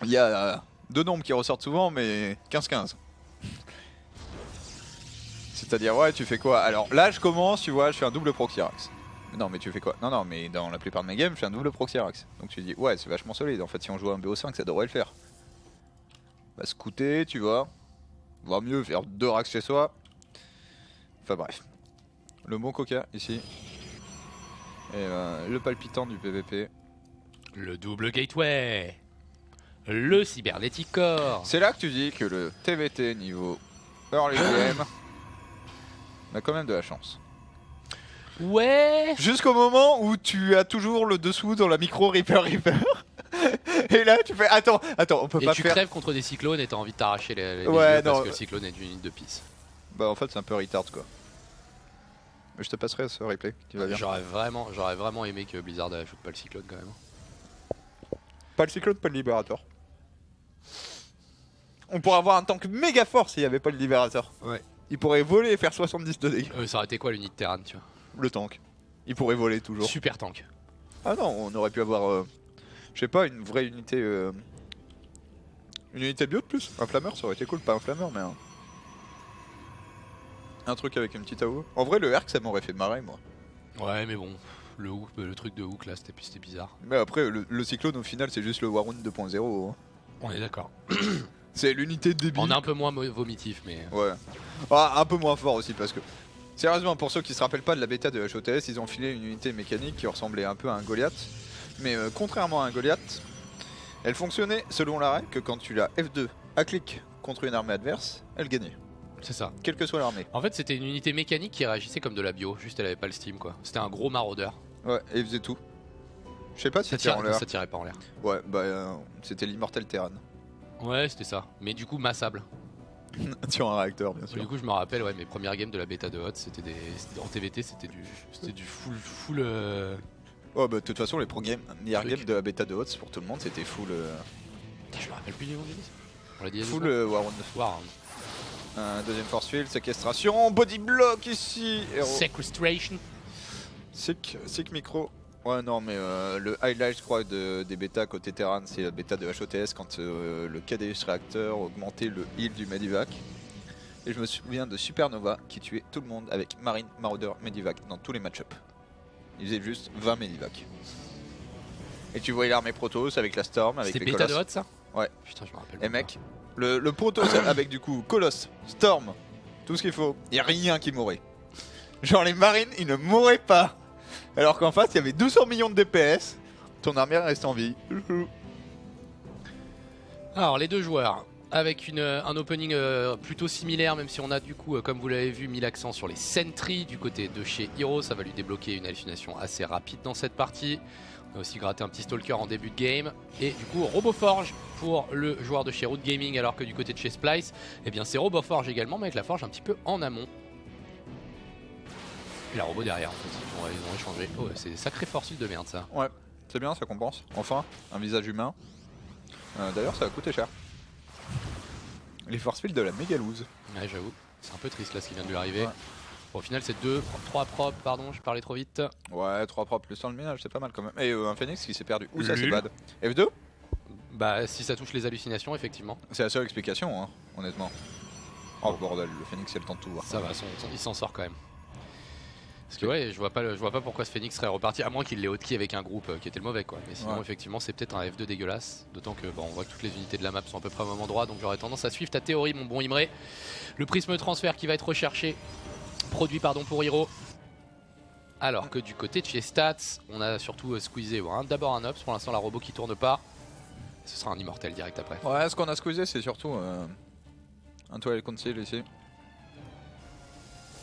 il y a 2 nombres qui ressortent souvent mais 15-15. C'est-à-dire ouais tu fais quoi? Alors là je commence, tu vois, je fais un double Proxyrax. Non mais tu fais quoi? Non mais dans la plupart de mes games je fais un double Proxyrax. Donc tu dis ouais c'est vachement solide, en fait si on joue un BO5 ça devrait le faire. Bah scouter tu vois, voire mieux faire 2 racks chez soi. Enfin bref. Le bon Coca ici. Et le palpitant du PVP. Le double gateway. Le cybernetic core. C'est là que tu dis que le TVT niveau early game a quand même de la chance. Ouais. Jusqu'au moment où tu as toujours le dessous dans la micro Reaper. Et là tu fais attends on peut et pas tu faire... crèves contre des cyclones et t'as envie de t'arracher les yeux parce que le cyclone est une unité de pisse. Bah en fait c'est un peu retard quoi. Mais je te passerai ce replay qui va bien. J'aurais vraiment aimé que Blizzard ajoute pas le cyclone quand même. Pas le cyclone, pas le libérateur. On pourrait avoir un tank méga fort s'il n'y avait pas le libérateur. Ouais. Il pourrait voler et faire 70 de dégâts. Ça aurait été quoi l'unité Terran tu vois? Le tank. Il pourrait voler toujours. Super tank. Ah non, on aurait pu avoir, je sais pas, une vraie unité... Une unité bio de plus. Un flammeur, ça aurait été cool. Pas un flammeur, mais un truc avec une petite AO. En vrai, le Herc, ça m'aurait fait marrer, moi. Ouais, mais bon, le truc de hook là, c'était bizarre. Mais après, le cyclone, au final, c'est juste le Warun 2.0. Hein. On est d'accord. C'est l'unité débile. On est un peu moins vomitif, mais... Ouais. Ah, un peu moins fort aussi, parce que Sérieusement, pour ceux qui se rappellent pas de la bêta de HOTS, ils ont filé une unité mécanique qui ressemblait un peu à un Goliath. Mais contrairement à un Goliath, elle fonctionnait selon la règle que quand tu l'as F2 à clic contre une armée adverse, elle gagnait. C'est ça. Quelle que soit l'armée. En fait, c'était une unité mécanique qui réagissait comme de la bio, juste elle avait pas le steam quoi. C'était un gros maraudeur. Ouais, et il faisait tout. Je sais pas si c'était en l'air. Ça tirait pas en l'air. Ouais, bah c'était l'immortel Terran. Ouais, c'était ça. Mais du coup, massable. Sur un réacteur, bien Du sûr. coup, je me rappelle, ouais, mes premières games de la bêta de HOT, en TVT, c'était du full. Oh, bah de toute façon, les premières Truc. games de la bêta de HOTS pour tout le monde, c'était full. Putain, je me rappelle plus du nom du liste. On l'a dit il y a Full deux Warhound. fois. Wow. Un deuxième force field, séquestration, body block ici. Héros. Sequestration. Sick micro. Ouais non mais le highlight je crois des bêtas côté Terran c'est la bêta de HOTS quand le KDH réacteur augmentait le heal du Medivac. Et je me souviens de Supernova qui tuait tout le monde avec Marine, Marauder, Medivac dans tous les match-ups. Il faisait juste 20 Medivac. Et tu voyais l'armée Protoss avec la Storm, avec C'était les bêta Colosses. de HOT ça. Ouais. Putain, je me rappelle. Et mec, le Protoss avec du coup Colosse, Storm, tout ce qu'il faut, y a rien qui mourait. Genre les marines, ils ne mouraient pas. Alors qu'en face, il y avait 200 millions de DPS, ton armée reste en vie. Alors, les deux joueurs, avec un opening plutôt similaire, même si on a du coup, comme vous l'avez vu, mis l'accent sur les sentries du côté de chez Hero. Ça va lui débloquer une hallucination assez rapide dans cette partie. On a aussi gratté un petit stalker en début de game. Et du coup, Roboforge pour le joueur de chez Root Gaming, alors que du côté de chez Splice, eh bien c'est Roboforge également, mais avec la forge un petit peu en amont. Et la robot derrière en fait, ils ont échangé. Oh, c'est sacré force field de merde ça. Ouais, c'est bien, ça compense. Enfin, un visage humain. D'ailleurs, ça a coûté cher. Les force fields de la Mégalouse. Ouais, j'avoue, c'est un peu triste là ce qui vient de lui arriver. Ouais. Bon, au final, c'est 3 propres, pardon, je parlais trop vite. Ouais, 3 propres plus 100 le ménage, c'est pas mal quand même. Et un Phoenix qui s'est perdu. Où ça, c'est Lul. bad. F2 Bah, si ça touche les hallucinations, effectivement. C'est la seule explication, hein, honnêtement. Oh bordel, le Phoenix, c'est le temps de tout voir. Ça va, il s'en sort quand même. Parce que ouais, je vois pas pourquoi ce Phoenix serait reparti, à moins qu'il l'ait hotkey avec un groupe qui était le mauvais quoi. Mais sinon, Ouais. effectivement, c'est peut-être un F2 dégueulasse. D'autant que bon, on voit que toutes les unités de la map sont à peu près au même endroit, donc j'aurais tendance à suivre ta théorie, mon bon Imre. Le prisme transfert qui va être recherché, produit pardon pour Hero. Alors que du côté de chez Stats, on a surtout squeezé. Bon, d'abord un Ops, pour l'instant la robot qui tourne pas. Ce sera un immortel direct après. Ouais, ce qu'on a squeezé, c'est surtout un toile concile ici.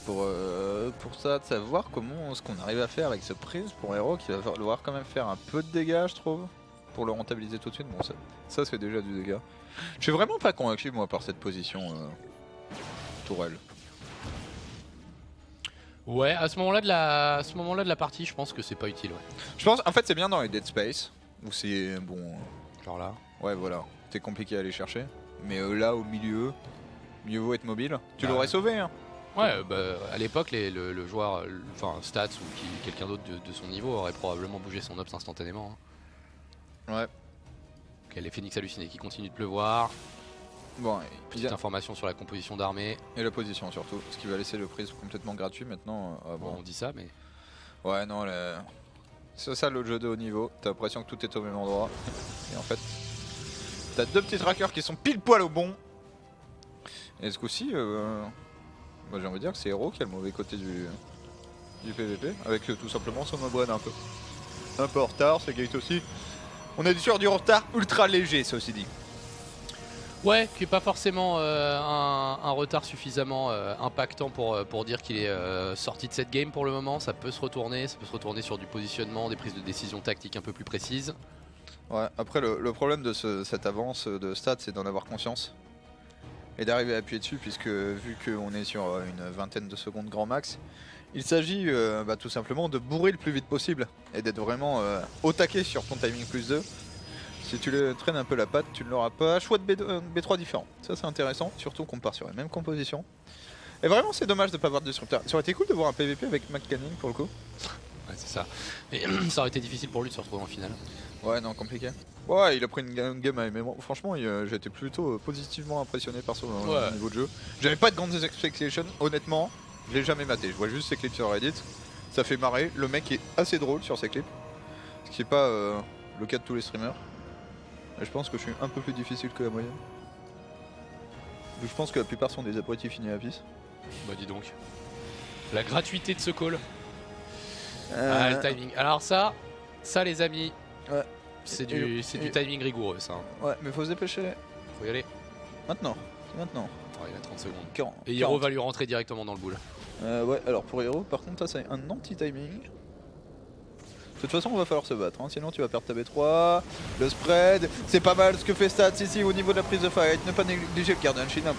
Pour ça, de savoir comment ce qu'on arrive à faire avec ce prisme pour Hero qui va devoir quand même faire un peu de dégâts, je trouve, pour le rentabiliser tout de suite. Bon, ça c'est déjà du dégât. Je suis vraiment pas convaincu, moi, par cette position tourelle. Ouais, à ce moment-là de la partie, je pense que c'est pas utile. Ouais. Je pense, en fait, c'est bien dans les Dead Space où c'est bon. Genre là. Ouais, voilà, c'est compliqué à aller chercher. Mais là, au milieu, mieux vaut être mobile. Tu Bah, l'aurais sauvé, hein. Ouais, bah, à l'époque, le joueur, enfin Stats ou quelqu'un d'autre de son niveau aurait probablement bougé son ops instantanément. Hein. Ouais. Ok, les Phoenix hallucinés qui continuent de pleuvoir. Bon, Petite information sur la composition d'armée. et la position surtout, ce qui va laisser le prisme complètement gratuit maintenant. Bon, on dit ça, mais Ouais, non, c'est ça le jeu de haut niveau. T'as l'impression que tout est au même endroit. Et en fait, t'as deux petits trackers qui sont pile poil au bon. Et ce coup-ci, j'ai envie de dire que c'est Hero qui a le mauvais côté du PVP. Avec tout simplement son Obrenne un peu en retard, c'est Gate aussi. On est sur du retard ultra léger, ça aussi dit. ouais, qui est pas forcément un retard suffisamment impactant pour dire qu'il est sorti de cette game pour le moment. Ça peut se retourner sur du positionnement, des prises de décision tactiques un peu plus précises. Ouais, après le problème de cette avance de stats, c'est d'en avoir conscience. Et d'arriver à appuyer dessus, puisque vu qu'on est sur une vingtaine de secondes grand max, il s'agit tout simplement de bourrer le plus vite possible et d'être vraiment au taquet sur ton timing plus 2. Si tu le traînes un peu la patte, tu ne l'auras pas. Choix de B3 différents, ça c'est intéressant, surtout qu'on part sur la même composition. Et vraiment c'est dommage de ne pas avoir de disrupteur. Ça aurait été cool de voir un PVP avec McCanning pour le coup. Ouais, c'est ça. Mais ça aurait été difficile pour lui de se retrouver en finale. Ouais, non, compliqué. Ouais, il a pris une game à MMO. Franchement, j'ai été plutôt positivement impressionné par son niveau de jeu. J'avais pas de grandes expectations, honnêtement. Je l'ai jamais maté. Je vois juste ses clips sur Reddit. Ça fait marrer. Le mec est assez drôle sur ses clips. Ce qui est pas le cas de tous les streamers. Et je pense que je suis un peu plus difficile que la moyenne. Je pense que la plupart sont des abrutis finis à pisse. Bah dis donc. La gratuité de ce call. Euh, Ah, le timing. Alors ça les amis, Ouais. c'est du timing rigoureux ça. Ouais, mais faut se dépêcher. Faut y aller. Maintenant. C'est maintenant. Oh, il a 30 secondes. 40. Et Hiro va lui rentrer directement dans le boule. Ouais, alors pour Hero, par contre, ça c'est un anti-timing. De toute façon, on va falloir se battre, hein, sinon tu vas perdre ta B3. Le spread, c'est pas mal ce que fait Stats ici au niveau de la prise de fight. Ne pas négliger le Guardian Shield, un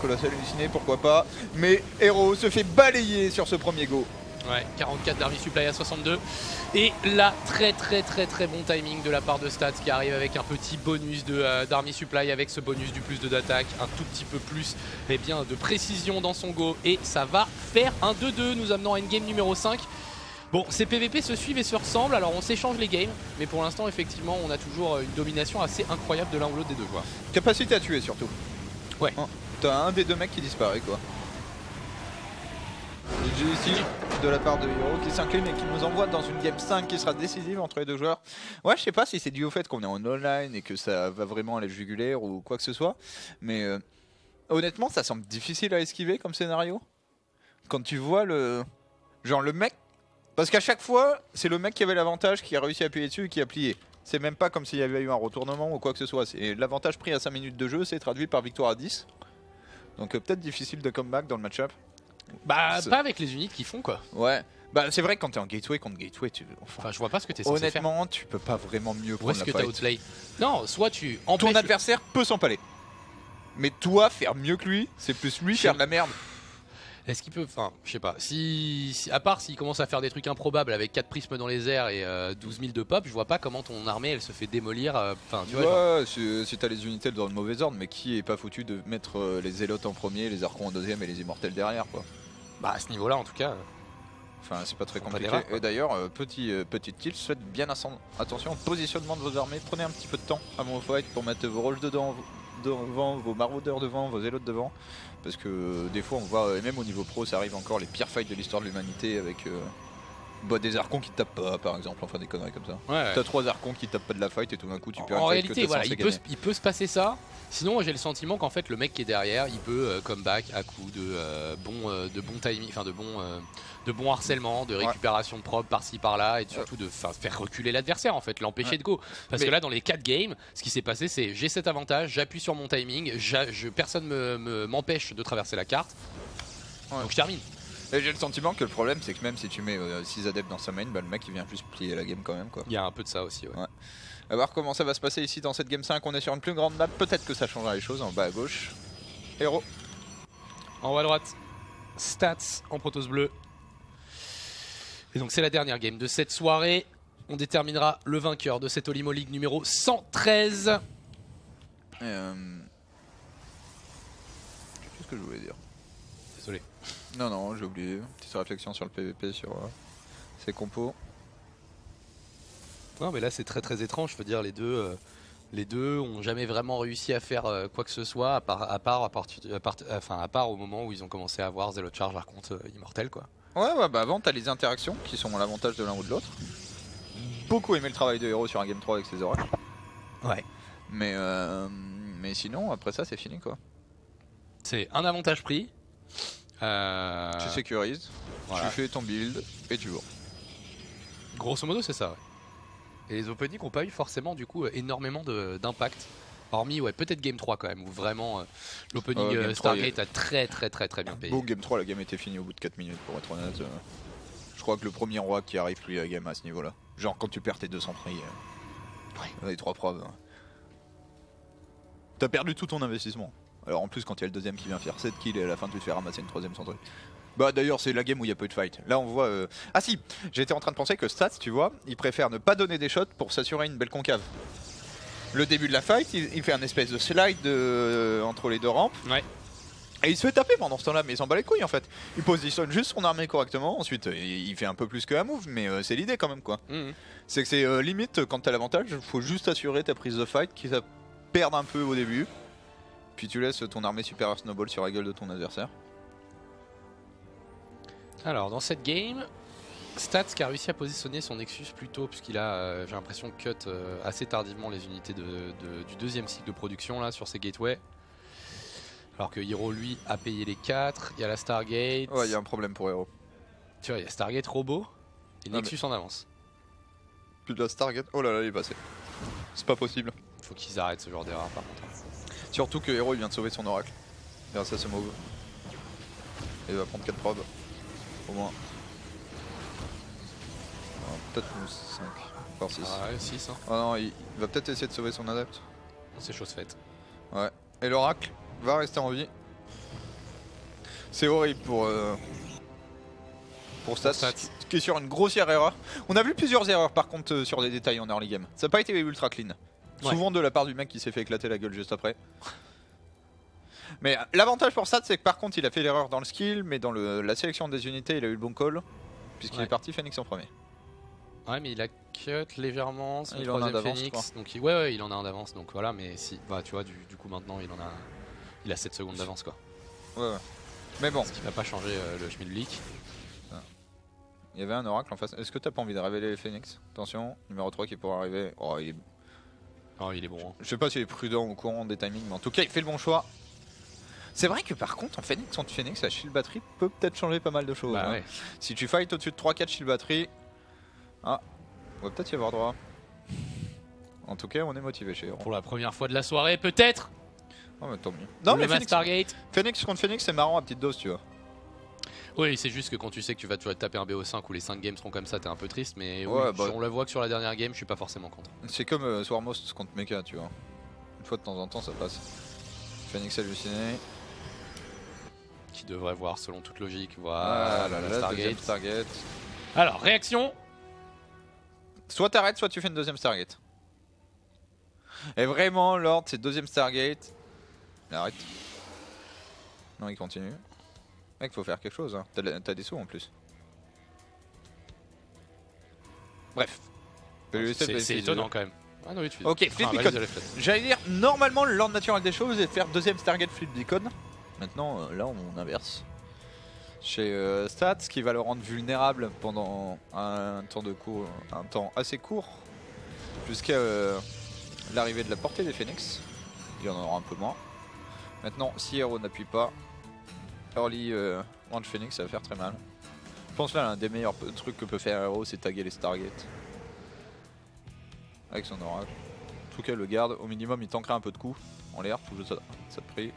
colossal halluciné, pourquoi pas. Mais Hero se fait balayer sur ce premier go. Ouais, 44 d'Army Supply à 62. Et là, très bon timing de la part de Stats qui arrive avec un petit bonus d'Army Supply avec ce bonus du plus 2 d'attaque, un tout petit peu plus de précision dans son go. Et ça va faire un 2-2, nous amenant à une game numéro 5. Bon, ces PVP se suivent et se ressemblent, alors on s'échange les games, mais pour l'instant, effectivement, on a toujours une domination assez incroyable de l'un ou l'autre des deux joueurs. Capacité à tuer surtout. Ouais. Hein, t'as un des deux mecs qui disparaît quoi. GG ici de la part de Hero qui s'incline et qui nous envoie dans une game 5 qui sera décisive entre les deux joueurs. Ouais, je sais pas si c'est dû au fait qu'on est en online et que ça va vraiment aller jugulaire ou quoi que ce soit, mais honnêtement, ça semble difficile à esquiver comme scénario. Quand tu vois le mec. Parce qu'à chaque fois, c'est le mec qui avait l'avantage qui a réussi à appuyer dessus et qui a plié. C'est même pas comme s'il y avait eu un retournement ou quoi que ce soit. C'est l'avantage pris à 5 minutes de jeu, c'est traduit par victoire à 10. Donc peut-être difficile de comeback dans le match-up. Bah, pas avec les unités qui font quoi. Ouais. Bah c'est vrai que quand t'es en gateway contre gateway, Enfin, je vois pas ce que t'es censé faire. honnêtement, tu peux pas vraiment mieux Où prendre est-ce la que t'as fight. outplay? Non, soit tu Ton empêches... adversaire peut s'empaler. Mais toi, faire mieux que lui, c'est plus lui faire de la merde. Est-ce qu'il peut... Enfin, je sais pas. À part s'il commence à faire des trucs improbables avec 4 prismes dans les airs et 12 000 de pop, je vois pas comment ton armée elle se fait démolir. Enfin, tu vois. Genre... Ouais, si t'as les unités dans le mauvais ordre, mais qui est pas foutu de mettre les zélotes en premier, les archons en deuxième et les immortels derrière quoi. Bah, à ce niveau-là, en tout cas. Enfin, c'est pas très Sont pas compliqué. des rats, quoi. Et d'ailleurs, petite tilt, faites bien attention au positionnement de vos armées. Prenez un petit peu de temps avant vos fight pour mettre vos rolls devant, vos maraudeurs devant, vos zélotes devant. Parce que des fois, on voit, et même au niveau pro, ça arrive encore les pires fights de l'histoire de l'humanité avec des archons qui tapent pas, par exemple, enfin des conneries comme ça. Ouais. T'as 3 archons qui tapent pas de la fight et tout d'un coup, tu perds En un fight que réalité, t'es voilà, censé il peut se passer ça. Sinon, moi j'ai le sentiment qu'en fait, le mec qui est derrière, il peut comeback à coup de bon timing, enfin de bon harcèlement, de récupération de prob par-ci par-là, et surtout de faire reculer l'adversaire en fait, l'empêcher de go. Parce que là, dans les 4 games, ce qui s'est passé, c'est j'ai cet avantage, j'appuie sur mon timing, personne m'empêche de traverser la carte, donc je termine. Et j'ai le sentiment que le problème, c'est que même si tu mets 6 adeptes dans sa main, bah, le mec il vient juste plier la game quand même quoi. Il y a un peu de ça aussi, ouais. A voir comment ça va se passer ici dans cette game 5, on est sur une plus grande map, peut-être que ça changera les choses en bas à gauche. Hero. En haut à droite, Stats en Protoss bleu. Et donc c'est la dernière game de cette soirée. On déterminera le vainqueur de cette Olimo League numéro 113. Qu'est-ce que je voulais dire? Désolé. Non, j'ai oublié. Petite réflexion sur le PVP, sur ses compos. Non mais là c'est très étrange, je veux dire les deux ont jamais vraiment réussi à faire quoi que ce soit à part au moment où ils ont commencé à avoir Zero Charge par contre immortel quoi. Ouais, bah avant t'as les interactions qui sont à l'avantage de l'un ou de l'autre. Beaucoup aimé le travail de Hero sur un game 3 avec ses orages. Ouais. Mais sinon après ça c'est fini quoi. C'est un avantage pris. Tu sécurises, voilà. Tu fais ton build et tu vas. Grosso modo c'est ça ouais. Et les openings n'ont pas eu forcément du coup énormément d'impact. Hormis peut-être Game 3 quand même, où vraiment l'opening Stargate a très bien payé. Bon, Game 3, la game était finie au bout de 4 minutes pour être honnête. Je crois que le premier roi qui arrive plus la game à ce niveau là. Genre quand tu perds tes 200 prix, les 3 preuves. T'as perdu tout ton investissement. Alors en plus quand il y a le deuxième qui vient faire 7 kills et à la fin tu te fais ramasser une troisième sans truc. Bah d'ailleurs c'est la game où il y a peu de fight. Là on voit... Ah si, j'étais en train de penser que Stats, tu vois, il préfère ne pas donner des shots pour s'assurer une belle concave. Le début de la fight, il fait un espèce de slide entre les deux rampes. Ouais. Et il se fait taper pendant ce temps-là, mais il s'en bat les couilles en fait. Il positionne juste son armée correctement, ensuite il fait un peu plus qu'un move, mais c'est l'idée quand même quoi. C'est que c'est limite, quand t'as l'avantage, faut juste assurer ta prise de fight, qui ça perd un peu au début. Puis tu laisses ton armée supérieure snowball sur la gueule de ton adversaire. Alors dans cette game, Stats qui a réussi à positionner son Nexus plus tôt puisqu'il a, j'ai l'impression, cut assez tardivement les unités du deuxième cycle de production là sur ses gateways. Alors que Hero lui a payé les 4, il y a la Stargate. Ouais, il y a un problème pour Hero. Tu vois, il y a Stargate robot et Ah, Nexus en avance. Plus de la Stargate. Oh là là, il est passé. C'est pas possible. Faut qu'ils arrêtent ce genre d'erreur par contre. Surtout que Hero il vient de sauver son oracle. Grâce à ce move. Et il va prendre 4 probes. Au moins. Peut-être 5. Voire 6. Ah ouais, 6 hein. Oh non, il va peut-être essayer de sauver son adepte. C'est chose faite. Ouais. Et l'oracle va rester en vie. C'est horrible pour Stats, Stats. qui est sur une grossière erreur. On a vu plusieurs erreurs par contre sur des détails en early game. Ça n'a pas été ultra clean. Ouais. Souvent de la part du mec qui s'est fait éclater la gueule juste après. Mais l'avantage pour Stats c'est que par contre il a fait l'erreur dans le skill, mais dans la sélection des unités il a eu le bon call. Puisqu'il Ouais. est parti Phoenix en premier. Ouais, mais il a cut légèrement son Il en a troisième d'avance, je Phoenix. Donc ouais, il en a un d'avance. Donc voilà, mais si, bah tu vois, du coup maintenant il a 7 secondes d'avance quoi. Ouais. Mais bon, Ce qui va pas changer le chemin de leak. il y avait un oracle en face. Est-ce que t'as pas envie de révéler les Phoenix? Attention, numéro 3 qui pourra arriver. Oh, il est... Oh, il est bon. Hein. Je sais pas s'il est prudent ou au courant des timings, mais en tout cas il fait le bon choix. C'est vrai que par contre en Phoenix contre Phoenix, la shield batterie peut peut-être changer pas mal de choses. Bah hein. ouais. Si tu fight au-dessus de 3-4 shield batterie, ah, on va peut-être y avoir droit. En tout cas on est motivé chez Hero. Pour la première fois de la soirée, peut-être. Oh mais tant mieux. Non mais le Phoenix, Stargate. Phoenix contre Phoenix c'est marrant à petite dose tu vois. Oui, c'est juste que quand tu sais que tu vas te taper un BO5 où les 5 games seront comme ça, t'es un peu triste. Mais Ouais, oui, bah- on le voit que sur la dernière game, je suis pas forcément contre. C'est comme Swarmost contre Mecha tu vois. Une fois de temps en temps ça passe. Phoenix halluciné. Qui devrait voir selon toute logique. Ah Voilà, là la là, Stargate. deuxième Stargate. Alors, réaction. Soit t'arrêtes, soit tu fais une deuxième Stargate. Et vraiment, Lord, c'est deuxième Stargate. Il arrête. Non, il continue. Mec, faut faire quelque chose. Hein. T'as des sous en plus. Bref. C'est étonnant quand même. Ah non, oui, tu Ok, Flip Beacon. J'allais dire, normalement, le Lord naturel des choses est de faire deuxième Stargate Flip Beacon. Maintenant, là, on inverse. Chez Stats, ce qui va le rendre vulnérable pendant un temps assez court, jusqu'à l'arrivée de la portée des Phoenix. Il y en aura un peu moins. Maintenant, si Hero n'appuie pas, early range Phoenix, ça va faire très mal. Je pense là, l'un des meilleurs trucs que peut faire Hero, c'est taguer les Stargate. Avec son orage. En tout cas, le garde, au minimum, il tankerait un peu de coups en l'air, tout ça de prix.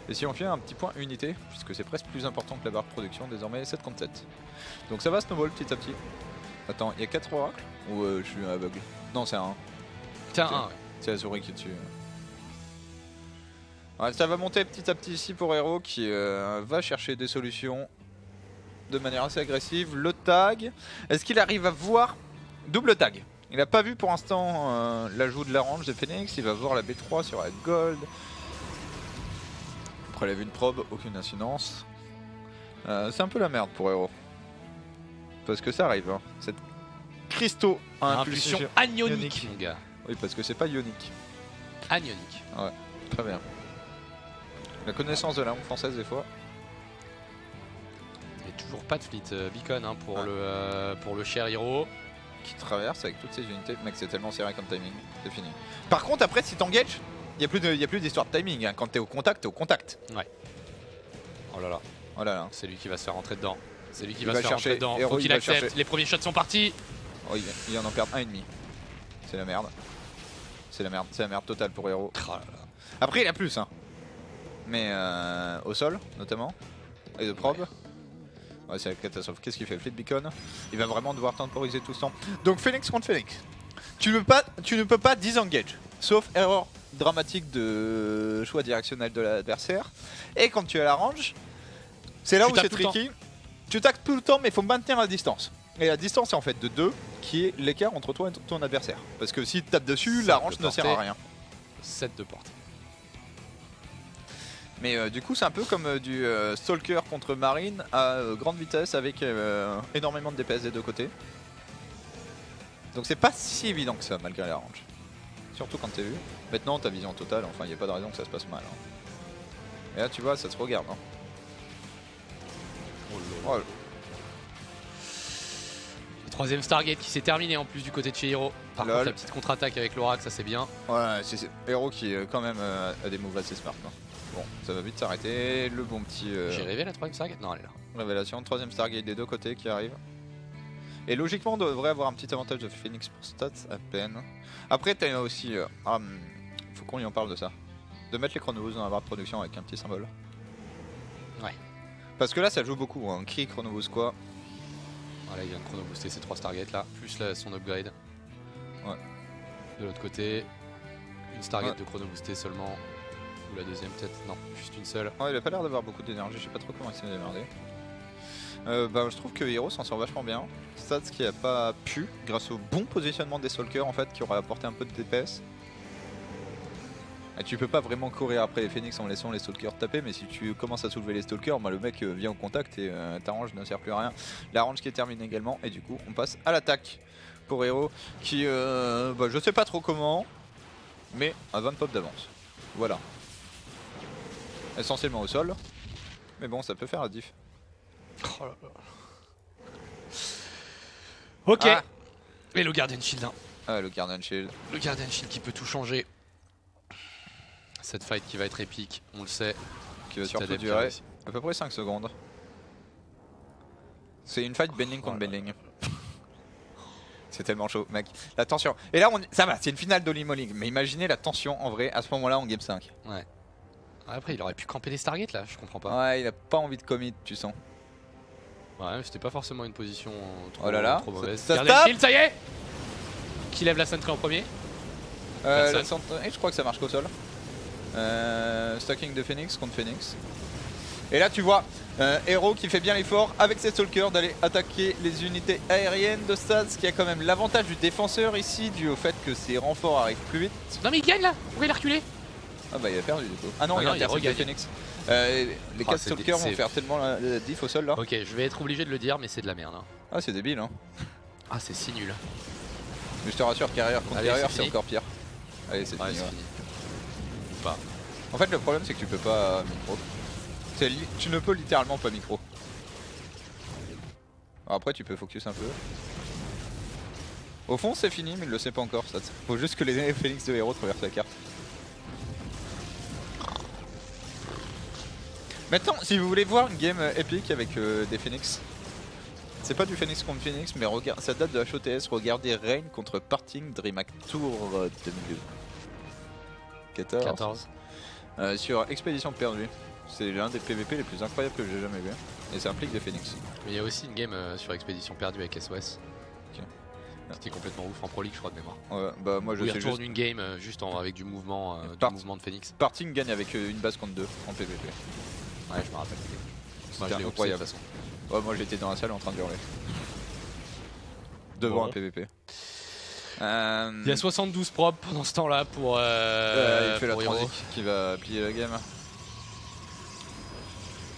Et si on fait un petit point unité, puisque c'est presque plus important que la barre de production, désormais 7 contre 7. Donc ça va snowball petit à petit. Attends, il y a 4 oracles ou je suis aveugle? Non, c'est un. Tiens, un, ouais. C'est la souris qui est dessus. Ouais, ça va monter petit à petit ici pour Hero qui va chercher des solutions de manière assez agressive. Le tag, est-ce qu'il arrive à voir double tag? Il n'a pas vu pour l'instant l'ajout de la range de Phoenix, il va voir la B3 sur la gold. Après il a vu une probe, aucune incidence. C'est un peu la merde pour Hero. Parce que ça arrive, hein. Cette cristaux à Impulsion anionique, mon gars. Oui, parce que c'est pas ionique. Anionique. Ouais, très bien. La connaissance de la langue française des fois. Et toujours pas de fleet beacon hein, pour, Ah. pour le cher Hero. Qui traverse avec toutes ces unités. Mec, c'est tellement serré comme timing, c'est fini. Par contre, après, si t'engages, il n'y a plus d'histoire de timing. Hein. Quand t'es au contact, t'es au contact. Ouais. Oh là là, Oh là là. c'est lui qui va se faire rentrer dedans. C'est lui qui Il va va se faire rentrer chercher, dedans. Hero, Faut il qu'il va accepte. chercher. Les premiers shots sont partis. Oh, il en perd un et demi. C'est la merde. C'est la merde totale pour Hero. Oh là là. Après, il a plus, hein. Mais au sol, notamment. Et de probe. Ouais, c'est la catastrophe. Qu'est-ce qu'il fait? Fleet Beacon. Il va vraiment devoir temporiser tout ce temps. Donc, Phoenix contre Phoenix. Tu ne peux pas disengage. Sauf erreur dramatique de choix directionnel de l'adversaire. Et quand tu as la range, c'est là Tu où c'est tapes tout le tricky. Tu tapes tout le temps, mais il faut maintenir la distance. Et la distance est en fait de 2, qui est l'écart entre toi et ton adversaire. Parce que si tu tapes dessus, la Cinq range de ne sert à portée. rien. 7 de portée. Mais du coup, c'est un peu comme du Stalker contre Marine à grande vitesse avec énormément de DPS des deux côtés. Donc c'est pas si évident que ça malgré la range. Surtout quand t'es vu. Maintenant, ta vision totale, enfin, il n'y a pas de raison que ça se passe mal. Hein. Et là, tu vois, ça se regarde. Hein. Oh, là. Le troisième Stargate qui s'est terminé en plus du côté de chez Hero. Par Lol. contre, la petite contre-attaque avec l'Oracle, ça c'est bien. Ouais, c'est Hero qui quand même a des moves assez smart. Hein. Bon, ça va vite s'arrêter. Le bon petit. J'ai rêvé la troisième Stargate? Non, elle est là. Révélation, troisième Stargate des deux côtés qui arrive. Et logiquement on devrait avoir un petit avantage de Phoenix pour stats à peine. Après t'as aussi... faut qu'on y en parle de ça. De mettre les chronoboosts dans la barre de production avec un petit symbole. Ouais. Parce que là ça joue beaucoup, hein. Cri, chronoboost quoi. Voilà, il vient de chronobooster ces 3 Stargates là, plus son upgrade. Ouais. De l'autre côté, une Stargate de chronobooster seulement. Ou la deuxième peut-être, non, juste une seule. Ouais, il a pas l'air d'avoir beaucoup d'énergie, je sais pas trop comment il s'est démerdé. Je trouve que Hero s'en sort vachement bien. Stats qui a pas pu, grâce au bon positionnement des Stalkers en fait, qui aurait apporté un peu de DPS. Et tu peux pas vraiment courir après les Phoenix en laissant les Stalkers taper, mais si tu commences à soulever les Stalkers, le mec vient au contact et ta range ne sert plus à rien. La range qui est terminée également, et du coup on passe à l'attaque pour Hero, qui je sais pas trop comment, mais à 20 pop d'avance. Voilà. Essentiellement au sol, mais bon ça peut faire la diff. Oh là là. Ok. Ah. Et le Guardian Shield. Hein. Ah, le Guardian Shield. Le Guardian Shield qui peut tout changer. Cette fight qui va être épique, on le sait. Qui va Petit surtout adepte durer réussi. à peu près 5 secondes. C'est une fight bending contre bending. C'est tellement chaud mec. La tension. Et là ça va, c'est une finale d'Holy Moly. Mais imaginez la tension en vrai à ce moment là en game 5. Ouais. Après il aurait pu camper des Stargates là, je comprends pas. Ouais, il a pas envie de commit, tu sens. Ouais, c'était pas forcément une position trop, Oh là là, trop mauvaise. ça Guardian tape. Shield, ça y est. Qui lève la sentry en premier? Je crois que ça marche qu'au sol. Stacking de Phoenix contre Phoenix. Et là tu vois Hero qui fait bien l'effort avec ses Stalkers d'aller attaquer les unités aériennes de Stats, qui a quand même l'avantage du défenseur ici dû au fait que ses renforts arrivent plus vite. Non mais il gagne là. Pourquoi il a reculé? Ah bah il a perdu du coup. Ah non, Ah il non, a il a intercepté regagné. Phoenix. Les 4 c'est Stalkers vont c'est- faire tellement la diff au sol là. Ok, je vais être obligé de le dire, mais c'est de la merde. Hein. Ah c'est débile hein. Ah c'est si nul. Mais je te rassure, carrière contre Allez, carrière c'est c'est fini. encore pire. Allez c'est Ouais, fini. c'est Ouais. fini. Ou pas. En fait le problème c'est que tu peux pas micro. Tu ne peux littéralement pas micro. Alors, après tu peux focus un peu. Au fond c'est fini mais il le sait pas encore ça. Faut juste que les Phoenix de Hero traversent la carte. Maintenant si vous voulez voir une game épique avec des Phoenix, c'est pas du Phoenix contre Phoenix mais regarde, ça date de HOTS, regardez Rain contre Parting DreamHack Tour 2014. 14. Sur Expédition Perdue. C'est l'un des PVP les plus incroyables que j'ai jamais vu. Et ça implique des Phoenix. Mais il y a aussi une game sur Expédition Perdue avec SOS. Ok. Qui était complètement ouf en Pro League, je crois de mémoire. Ouais, bah moi je Où il sais retourne juste. une game juste avec du mouvement de Phoenix. Parting gagne avec une base contre 2 en PVP. Ouais, je me rappelle. Moi, C'était je l'ai incroyable. incroyable de toute façon. Ouais, moi j'étais dans la salle en train de hurler. Devant Bon. un PVP. Il y a 72 prop pendant ce temps-là pour. Il fait la pour Hero. transic qui va plier la game.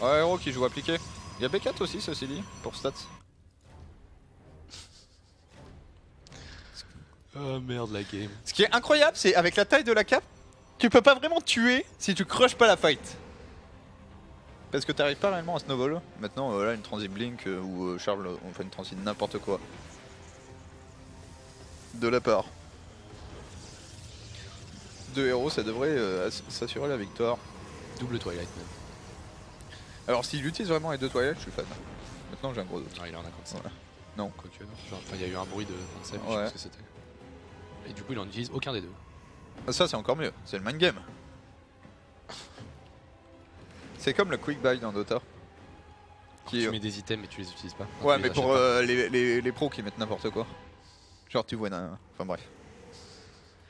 Ouais, Hero qui joue appliqué. Il y a B4 aussi, ceci dit, pour stats. Oh merde, la game. Ce qui est incroyable, c'est avec la taille de la cape, tu peux pas vraiment tuer si tu crushes pas la fight. Parce que t'arrives pas réellement à snowball. Maintenant, là, une transit blink ou Charles, on fait une transit n'importe quoi. De la part de Hero, ça devrait s'assurer la victoire. Double Twilight même. Alors, s'il utilise vraiment les deux toilettes, je suis fan. Maintenant, j'ai un gros doute. Non, il en a comme ça. Ouais. Non. Quoique, non. Genre, enfin, il y a eu un bruit de concept, je Ouais. sais pas ce que c'était. Et du coup, il en utilise aucun des deux. Ça, c'est encore mieux. C'est le mind game. C'est comme le quick buy dans Dota. Qui... Tu mets des items mais tu les utilises pas. Ouais, Tu mais les pour achètes les pros qui mettent n'importe quoi. Genre, tu vois, enfin bref.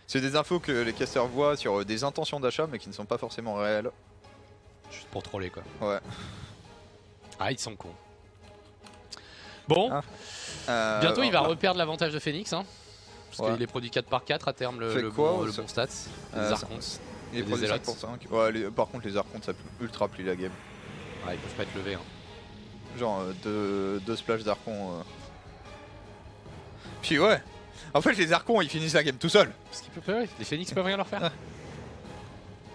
C'est des infos que les casters voient sur des intentions d'achat, mais qui ne sont pas forcément réelles. pas. Juste pour troller quoi. Ouais. Ah, ils sont cons. Bon, bientôt il va reperdre l'avantage de Phoenix. Hein, parce Ouais. qu'il est produit 4 par 4 à terme Fait quoi, le ça bon stats. Les ça- Archons. Il est des produit 5 Zealots. pour 5. Ouais, par contre, les archons, ça ultra plie la game. Ouais, ils peuvent pas être levés. Hein. Genre, deux splash d'archons. Puis ouais. En fait, les archons, ils finissent la game tout seuls. Parce qu'ils peuvent pas, les Phoenix peuvent rien leur faire.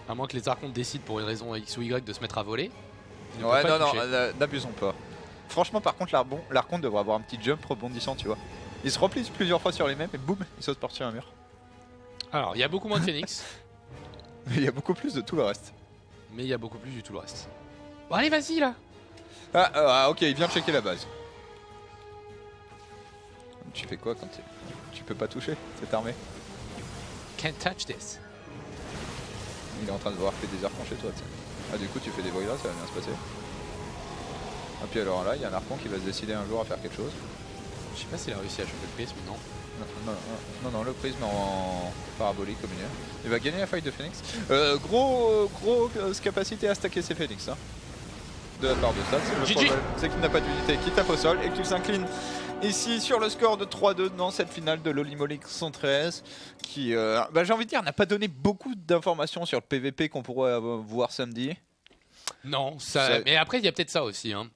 À moins que les Archons décident pour une raison X ou Y de se mettre à voler. ils ne Ouais, peuvent pas non, toucher. non, n'abusons pas. Franchement, par contre, l'archon devrait avoir un petit jump rebondissant, tu vois. Il se replie plusieurs fois sur les mêmes et boum, il saute par-dessus un mur. Alors, il y a beaucoup moins de Phoenix, Mais il y a beaucoup plus de tout le reste. mais il y a beaucoup plus du tout le reste. Bon, allez, vas-y là. Ok, il vient de checker la base. Tu fais quoi quand tu peux pas toucher cette armée? Can't touch this. Il est en train de voir que des archons chez toi, tu sais. Ah, du coup, tu fais des bruits là, ça va bien se passer. Ah, puis alors là, il y a un archon qui va se décider un jour à faire quelque chose. Je sais pas s'il a réussi à choper le prisme, non. Non, le prisme en parabolique au milieu. Il va gagner la fight de Phoenix. Gros capacité à stacker ses Phoenix. Hein. De la part de ça. Le problème, c'est qu'il n'a pas d'unité qui tape au sol et qu'il s'incline ici sur le score de 3-2 dans cette finale de l'Holy 113 qui, j'ai envie de dire, n'a pas donné beaucoup d'informations sur le PVP qu'on pourrait voir samedi. Non, mais après il y a peut-être ça aussi. Hein.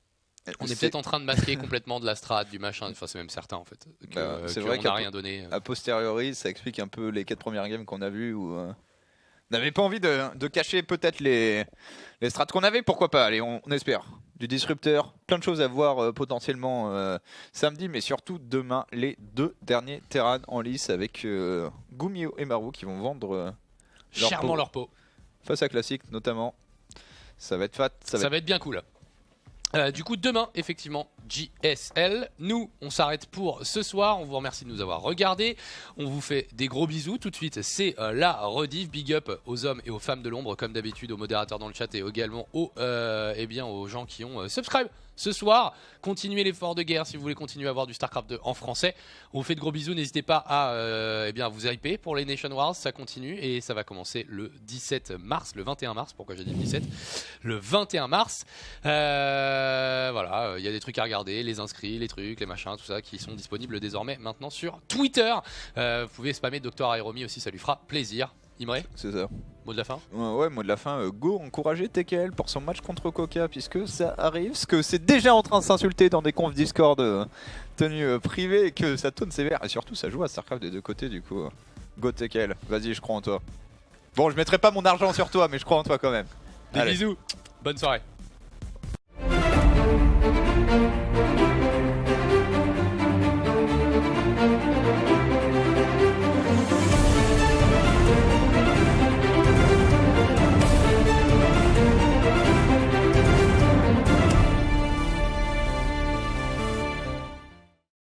On est peut-être en train de masquer complètement de la strat, du machin, enfin c'est même certain en fait. C'est vrai qu'on n'a rien donné. A posteriori, ça explique un peu les 4 premières games qu'on a vues où on n'avait pas envie de cacher peut-être les strats qu'on avait, pourquoi pas, allez on espère. Du disrupteur, plein de choses à voir potentiellement samedi, mais surtout demain, les 2 derniers Terran en lice avec Gumio et Maru qui vont vendre chèrement leur peau. Face à Classic notamment. Ça va être fat. Ça va être bien cool. Du coup, demain, effectivement, JSL. Nous, on s'arrête pour ce soir. On vous remercie de nous avoir regardés. On vous fait des gros bisous. Tout de suite, c'est la rediff. Big up aux hommes et aux femmes de l'ombre, comme d'habitude, aux modérateurs dans le chat et également aux gens qui ont subscribe ce soir. Continuez l'effort de guerre si vous voulez continuer à voir du StarCraft 2 en français. On vous fait de gros bisous. N'hésitez pas à vous hyper pour les Nation Wars. Ça continue et ça va commencer le 17 mars, le 21 mars. Pourquoi j'ai dit le 17 ? Le 21 mars. Voilà, il y a des trucs à regarder, les inscrits, les trucs, les machins, tout ça qui sont disponibles désormais maintenant sur Twitter. Vous pouvez spammer Dr Aeromi aussi, ça lui fera plaisir. Imre ? C'est ça. Mot de la fin ? Ouais, mot de la fin. Go encourager TKL pour son match contre Coca puisque ça arrive. Parce que c'est déjà en train de s'insulter dans des confs Discord tenus privés et que ça tourne sévère. Et surtout, ça joue à StarCraft des deux côtés du coup. Go TKL, vas-y, je crois en toi. Bon, je mettrai pas mon argent sur toi, mais je crois en toi quand même. Des bisous, bonne soirée.